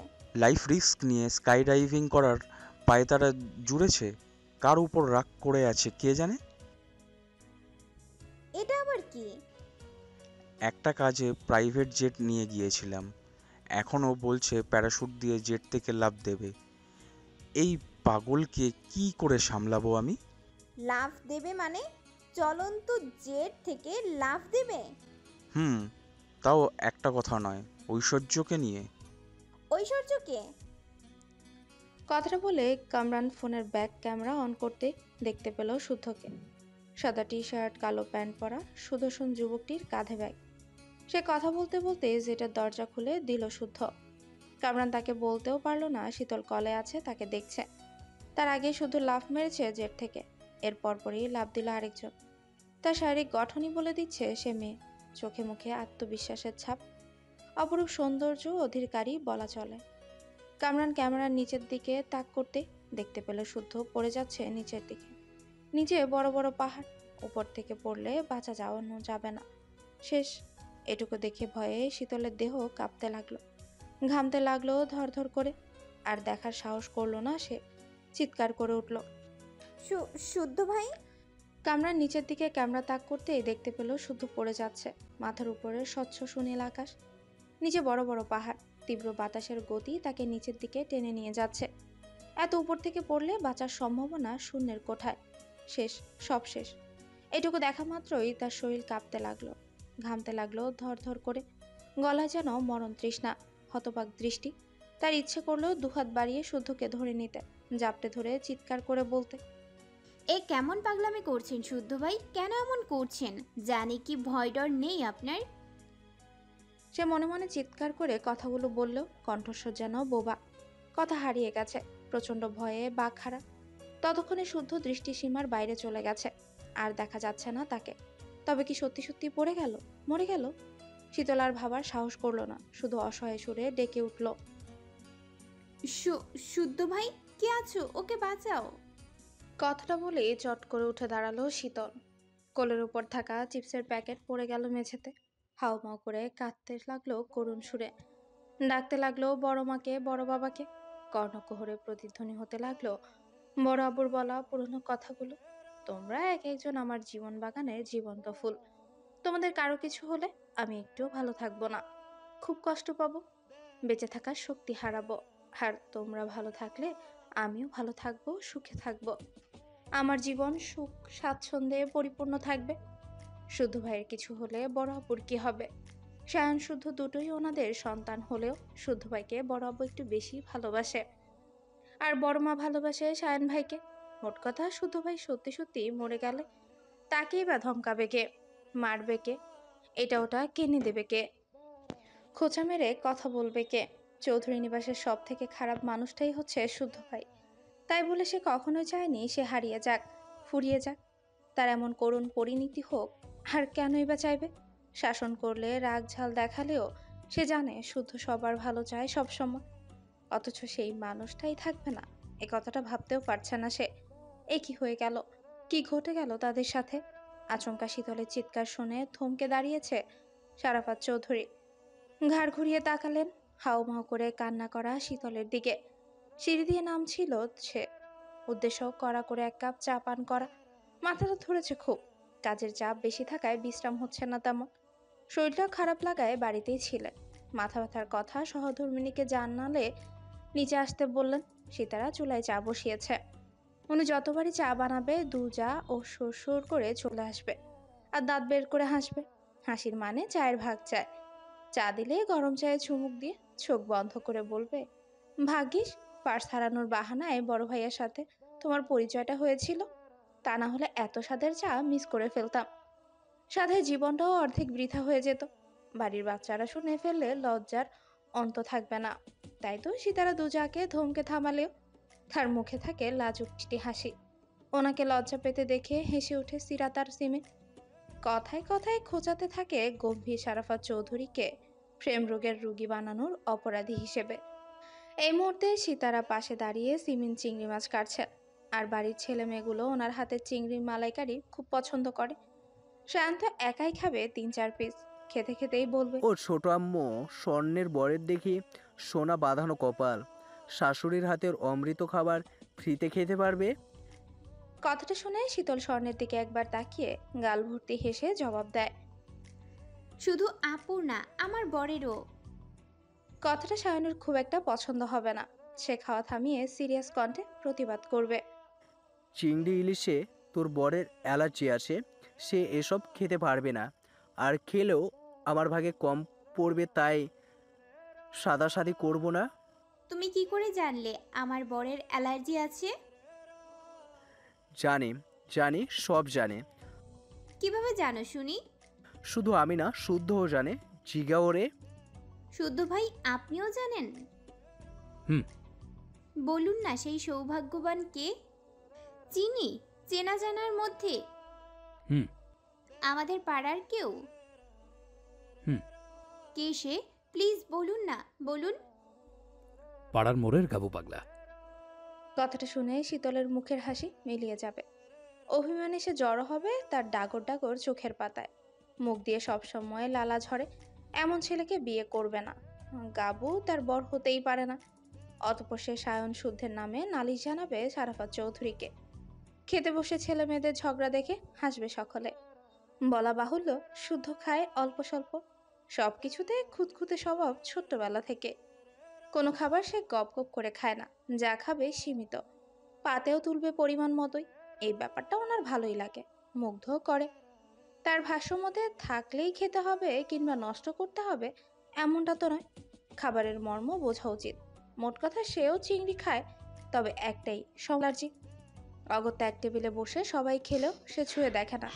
লাইফ রিস্ক নিয়ে স্কাই ডাইভিং করার পায়তারা জুড়েছে। কার উপর রাগ করে আছে কে জানে। এটা আবার কি? একটা কাজে প্রাইভেট জেট নিয়ে গিয়েছিলাম, এখনও বলছে প্যারাশুট দিয়ে জেট থেকে লাফ দেবে। এই পাগলকে কি করে সামলাবো আমি? লাফ দেবে মানে? চলন্ত জেট থেকে লাফ দেবে? হুম, তাও একটা কথা নয়, ঐশ্বর্যকে নিয়ে। ঐশ্বর্যকে? কথাটা বলে কামরান ফোনের ব্যাক ক্যামেরা অন করতে দেখতে পেল শুদ্ধকে। সাদা টি শার্ট, কালো প্যান্ট পরা সুদর্শন যুবকটির কাঁধে ব্যাগ। সে কথা বলতে বলতে জেটের দরজা খুলে দিল শুদ্ধ। কামরান তাকে বলতেও পারল না শীতল কলে আছে, তাকে দেখছে। তার আগে শুধু লাফ মেরেছে জেট থেকে, এর পরপরই লাফ দিল আরেকজন। তার শারীরিক গঠনই বলে দিচ্ছে সে মেয়ে। চোখে মুখে আত্মবিশ্বাসের ছাপ, অপরূপ সৌন্দর্য অধিকারী বলা চলে। কামরান ক্যামেরার নিচের দিকে তাক করতে দেখতে পেল শুদ্ধ পড়ে যাচ্ছে নিচের দিকে। নিচে বড় বড় পাহাড়, উপর থেকে পড়লে বাঁচা যাওয়ানো যাবে না, শেষ। এটুকু দেখে ভয়ে শীতলের দেহ কাঁপতে লাগলো, ঘামতে লাগলো ধরধর করে। আর দেখার সাহস করলো না সে, চিৎকার করে উঠল। শুদ্ধ ভাই! কামরার নিচের দিকে ক্যামেরা তাক করতেই দেখতে পেল শুদ্ধ পড়ে যাচ্ছে। মাথার উপরে স্বচ্ছ সুনীল আকাশ, নিচে বড় বড় পাহাড়, তীব্র বাতাসের গতি তাকে নিচের দিকে টেনে নিয়ে যাচ্ছে। এত উপর থেকে পড়লে বাঁচার সম্ভাবনা শূন্যের কোঠায়, শেষ, সব শেষ। এটুকু দেখা মাত্রই তার শরীর কাঁপতে লাগলো, ঘামতে লাগলো ধরধর করে, গলায় যেন মরণ তৃষ্ণা, হতবাক দৃষ্টি। তার ইচ্ছে করলো দুহাত বাড়িয়ে শুদ্ধকে ধরে নিতে, জাপটে ধরে চিৎকার করে বলতে, এ কেমন পাগলামি করছেন শুদ্ধ ভাই? কেন এমন করছেন? জানি কি ভয় ডর নেই আপনার? সে মনে মনে চিৎকার করে কথাগুলো বলল, কণ্ঠস্বর যেন বোবা, কথা হারিয়ে গেছে, প্রচন্ড ভয়ে বাক হারা। ততক্ষণে শুদ্ধ দৃষ্টিসীমার বাইরে চলে গেছে, আর দেখা যাচ্ছে না তাকে। তবে কি সত্যি সত্যি পড়ে গেল, মরে গেল? শীতল আর ভাবার সাহস করলো না, শুধু অসহায় সুরে ডেকে উঠল, শুদ্ধ ভাই, কে আছো? ওকে বাঁচাও! কথাটা বলে চট করে উঠে দাঁড়ালো শীতল। কোলের উপর থাকা চিপসের প্যাকেট পড়ে গেল মেঝেতে। হাউমাউ করে কাঁদতে লাগলো করুণ সুরে, ডাকতে লাগলো বড় মাকে, বড় বাবাকে। কর্ণকুহরে প্রতিধ্বনি হতে লাগলো বড় আবুর বলা পুরনো কথাগুলো। তোমরা এক একজন আমার জীবন বাগানের জীবন্ত ফুল। তোমাদের কারো কিছু হলে আমি একটুও ভালো থাকবো না, খুব কষ্ট পাবো, বেঁচে থাকার শক্তি হারাবো। আর তোমরা ভালো থাকলে আমিও ভালো থাকবো, সুখে থাকবো। আমার জীবন সুখ স্বাচ্ছন্দ্যে পরিপূর্ণ থাকবে। শুদ্ধ ভাইয়ের কিছু হলে বড় আপুর কি হবে? সায়ন শুদ্ধ দুটোই ওনাদের সন্তান হলেও শুদ্ধ ভাইকে বড় আব্বু একটু বেশি ভালোবাসে, আর বড় মা ভালোবাসে সায়ন ভাইকে। মোট কথা, শুদ্ধ ভাই সত্যি সত্যি মরে গেলে তাকেই বা ধমকাবে কে, মারবে কে, এটা ওটা কিনে দেবে কে, খোঁচা মেরে কথা বলবে কে? চৌধুরী নিবাসের সব থেকে খারাপ মানুষটাই হচ্ছে শুদ্ধ ভাই। তাই বলে সে কখনোই চায়নি সে হারিয়ে যাক, ফুরিয়ে যাক, তার এমন করুণ পরিণতি হোক। আর কেনই বা চাইবে? শাসন করলে, রাগ ঝাল দেখালেও সে জানে শুদ্ধ সবার ভালো চায় সবসময়। অথচ সেই মানুষটাই থাকবে না, এ কথাটা ভাবতেও পারছে না সে। এ কি হয়ে গেল, কি ঘটে গেল তাদের সাথে? আচমকা শীতলের চিৎকার শুনে থমকে দাঁড়িয়েছে শারাফাত চৌধুরী। ঘাড় ঘুরিয়ে তাকালেন হাউমাউ করে কান্না করা শীতলের দিকে। সিঁড়ি দিয়ে নামছিল সে, উদ্দেশ্য কড়া করে এক কাপ চা পান করা। মাথাটা ধরেছে খুব, কাজের চাপ বেশি থাকায় বিশ্রাম হচ্ছে না তেমন। শরীরটা খারাপ লাগায় বাড়িতেই ছিলেন। মাথা ব্যথার কথা সহধর্মিনীকে জানালে নিচে আসতে বললেন। সীতারা চুলায় চা বসিয়েছে, উনি যতবারই চা বানাবে দু যা ও সুর করে চলে আসবে, আর দাঁত বের করে হাসবে। হাসির মানে চায়ের ভাগ চায়। চা দিলে গরম চায়ে চুমুক দিয়ে চোখ বন্ধ করে বলবে, ভাগ্যিস পার্স হারানোর বাহানায় বড় ভাইয়ের সাথে তোমার পরিচয়টা হয়েছিল, তা না হলে এত স্বাদের চা মিস করে ফেলতাম। সাথে জীবনটাও অর্ধেক বৃথা হয়ে যেত। বাড়ির বাচ্চারা শুনে ফেললে লজ্জার অন্ত থাকবে না। তাই তো সীতারা দুজাকে ধমকে থামালেও তার মুখে থাকে লাজুকটি হাসি। ওনাকে লজ্জা পেতে দেখে হেসে উঠে সিরাত আর সিমে। কথায় কথায় খোঁচাতে থাকে গম্ভীর শারাফাত চৌধুরীকে প্রেম রোগের রুগী বানানোর অপরাধী হিসেবে। এই মুহূর্তে সীতারা পাশে দাঁড়িয়ে সিমিন চিংড়ি মাছ কাটছেন, আর বাড়ির ছেলে মেয়েগুলো ওনার হাতের চিংড়ি মালাইকারি খুব পছন্দ করে। সায়ন তো একাই খাবে 3-4 পিস। খেতে খেতেই বলবে, ও ছোট আম্মু, স্বর্ণের বরের দেখি সোনা বাঁধানো কপাল, শাশুড়ির হাতের অমৃত খাবার ফ্রিতে খেতে পারবে। কথাটা শুনে শীতল স্বর্ণের দিকে একবার তাকিয়ে গাল ভর্তি হেসে জবাব দেয়। শুধু আপুর না, আমার বরেরও। কথাটা সায়নের খুব একটা পছন্দ হবে না। সে খাওয়া থামিয়ে সিরিয়াস কণ্ঠে প্রতিবাদ করবে। চিংড়ি ইলিশে তোর বরের অ্যালার্জি আছে, সে এসব খেতে পারবে না, আর খেলেও আমার ভাগে কম পড়বে, তাই সাদাসাদি করব না। তুমি কি করে জানলে আমার বরের অ্যালার্জি আছে? জানে, জানে, সব জানে। কিভাবে জানো শুনি? শুধু আমি না, শুদ্ধও জানে। জিগা ওরে। শুদ্ধ ভাই, আপনিও জানেন? হুম। বলুন না সেই সৌভাগ্যবান কে? চিনি, চেনা জানার মধ্যে। হুম। আমাদের পাড়ার কেউ? হুম। কে সে? প্লিজ বলুন না, বলুন। পাড়ার মোড়ের গাবু পাগলা। কথাটা শুনে শীতলের মুখের হাসি মিলিয়ে যাবে। অভিমানে সে জড়ো হবে তার ডাগর ডাগর চোখের পাতায়। মুখ দিয়ে সবসময় লালা ঝরে এমন ছেলেকে বিয়ে করবে না। গাবু তার বর হতেই পারে না। অতঃপর সে সায়ন শুদ্ধের নামে নালিশ জানাবে শারাফাত চৌধুরীকে। খেতে বসে ছেলে মেয়েদের ঝগড়া দেখে হাসবে সকলে। বলা বাহুল্য, শুদ্ধ খায় অল্প স্বল্প, সবকিছুতে খুঁতখুঁতে স্বভাব ছোট্টবেলা থেকে। কোনো খাবার সে গপ গপ করে খায় না, যা খাবে সীমিত, পাতেও তুলবে পরিমাণ মতোই। এই ব্যাপারটা ওনার ভালোই লাগে, মুগ্ধও করে। তার ভাষ্য মতে থাকলেই খেতে হবে কিংবা নষ্ট করতে হবে এমনটা তো নয়। খাবারের মর্ম বোঝা উচিত। মোট কথা সেও চিংড়ি খায়, তবে একটাই, অ্যালার্জি। অগত্যা এক টেবিলে বসে সবাই খেলেও সে ছুঁয়ে দেখে না।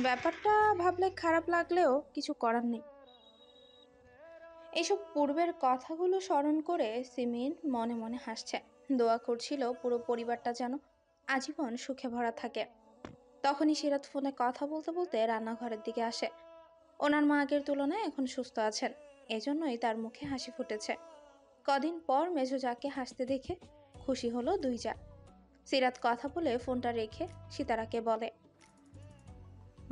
ব্যাপারটা ভাবলে খারাপ লাগলেও কিছু করার নেই। এইসব পূর্বের কথাগুলো স্মরণ করে সিমিন মনে মনে হাসছে। দোয়া করছিল পুরো পরিবারটা যেন আজীবন সুখে ভরা থাকে। তখনই সিরাত ফোনে কথা বলতে বলতে রান্নাঘরের দিকে আসে। ওনার মা আগের তুলনায় এখন সুস্থ আছেন, এজন্যই তার মুখে হাসি ফুটেছে। কদিন পর মেজো যাকে হাসতে দেখে খুশি হলো দুই যা। সিরাত কথা বলে ফোনটা রেখে সিতারাকে বলে,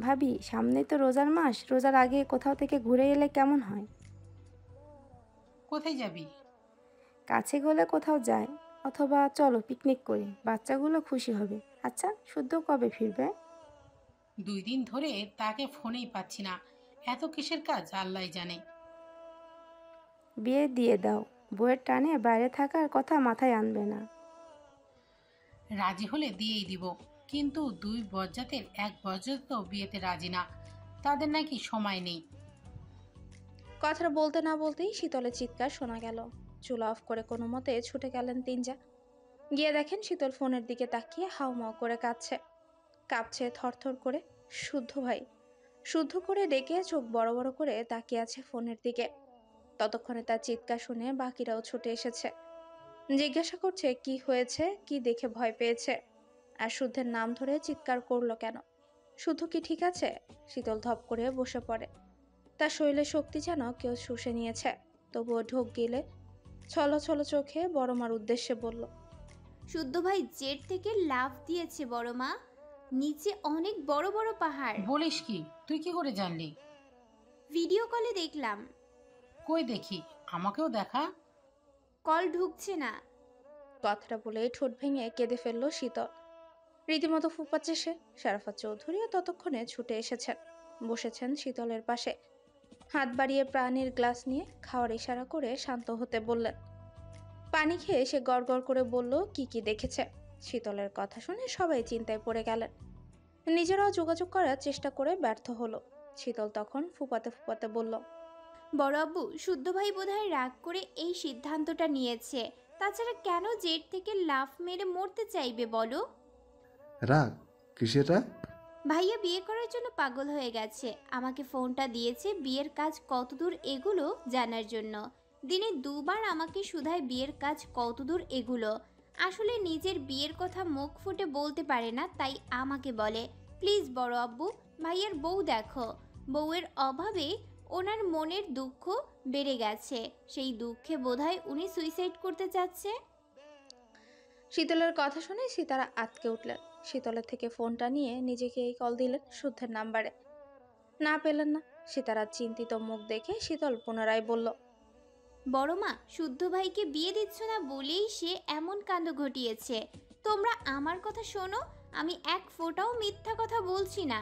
ভাবি, সামনেই তো রোজার মাস, রোজার আগে কোথাও থেকে ঘুরে এলে কেমন হয়? কোথায় যাবি? কাছে গেলে কোথাও যায়, অথবা চলো পিকনিক করি, বাচ্চাগুলো খুশি হবে। আচ্ছা, শুদ্ধ কবে ফিরবে? 2 দিন ধরে তাকে ফোনেই পাচ্ছি না। এত কিসের কাজ আল্লাহই জানে। বিয়ে দিয়ে দাও, বইয়ের টানে বাইরে থাকার কথা মাথায় আনবে না। রাজি হলে দিয়েই দিব, কিন্তু 2 বরযাতের 1 বরযাত তো বিয়েতে রাজি না। তাদের নাকি সময় নেই। কথাটা বলতে না বলতেই শীতলের চিৎকার শোনা গেল। চুলা অফ করে কোনো মতে ছুটে গেলেন তিনজা। গিয়ে দেখেন শীতল ফোনের দিকে তাকিয়ে হাউমাউ করে কাঁপছে থরথর করে। শুদ্ধ ভাই, শুদ্ধ করে ডেকে চোখ বড় বড় করে তাকিয়ে আছে ফোনের দিকে। ততক্ষণে তার চিৎকার শুনে বাকিরাও ছুটে এসেছে। জিজ্ঞাসা করছে কি হয়েছে, কি দেখে ভয় পেয়েছে, আর শুদ্ধের নাম ধরে চিৎকার করলো কেন। শুদ্ধ কি ঠিক আছে? শীতল ধপ করে বসে পড়ে। তার শরীরে শক্তি যেন কেউ শুষে নিয়েছে। তবুও ঢোক গিলে ছলো ছলো চোখে বড় মার উদ্দেশ্যে বলল, শুদ্ধ ভাই জেট থেকে লাফ দিয়েছে বড় মা। নিচে অনেক বড় বড় পাহাড়। বলিস কি? তুই কি করে জানলি? ভিডিও কলে দেখলাম। কই দেখি, আমাকেও দেখা। কল ঢুকছে না। কথাটা বলে ঠোঁট ভেঙে কেঁদে ফেললো শীতল। রীতিমতো ফুপাচ্ছে সে। শারাফাত চৌধুরীও ততক্ষণে ছুটে এসেছেন, বসেছেন শীতলের পাশে। হাত বাড়িয়ে পানির গ্লাস নিয়ে খাওয়ার ইশারা করে শান্ত হতে বললেন। পানি খেয়ে সে গড়গড় করে বলল কি কি দেখেছে। শীতলের কথা শুনে সবাই চিন্তায় পড়ে গেলেন। নিজেরাও যোগাযোগ করার চেষ্টা করে ব্যর্থ হলো। শীতল তখন ফুপাতে ফুপাতে বলল, বড় আব্বু, শুদ্ধ ভাই বোধহয় রাগ করে এই সিদ্ধান্তটা নিয়েছে। তাছাড়া কেন জেট থেকে লাফ মেরে মরতে চাইবে বলো? রাগ? কিসের রাগ? ভাইয়া বিয়ে করার জন্য পাগল হয়ে গেছে। আমাকে ফোনটা দিয়েছে বিয়ের কাজ কতদূর এগুলো জানার জন্য। দিনে 2 বার আমাকে শুধায় বিয়ের কাজ কতদূর এগুলো। আসলে নিজের বিয়ের কথা মুখ ফুটে বলতে পারে না, তাই আমাকে বলে। প্লিজ বড় আব্বু, ভাইয়ার বউ দেখো। বউয়ের অভাবে ওনার মনের দুঃখ বেড়ে গেছে। সেই দুঃখে বোধহয় উনি সুইসাইড করতে চাচ্ছে। শীতলের কথা শুনে সিতারা আঁতকে উঠলেন। শীতলের থেকে ফোনটা নিয়ে নিজেকে এই কল দিলেন শুদ্ধের নাম্বারে। না পেলেন না। সীতারার চিন্তিত মুখ দেখে শীতল পুনরায় বলল, বড় মা, শুদ্ধ ভাইকে বিয়ে দিচ্ছ না বলেই সে এমন কাণ্ড ঘটিয়েছে। তোমরা আমার কথা শোনো, আমি এক ফোঁটাও মিথ্যা কথা বলছি না।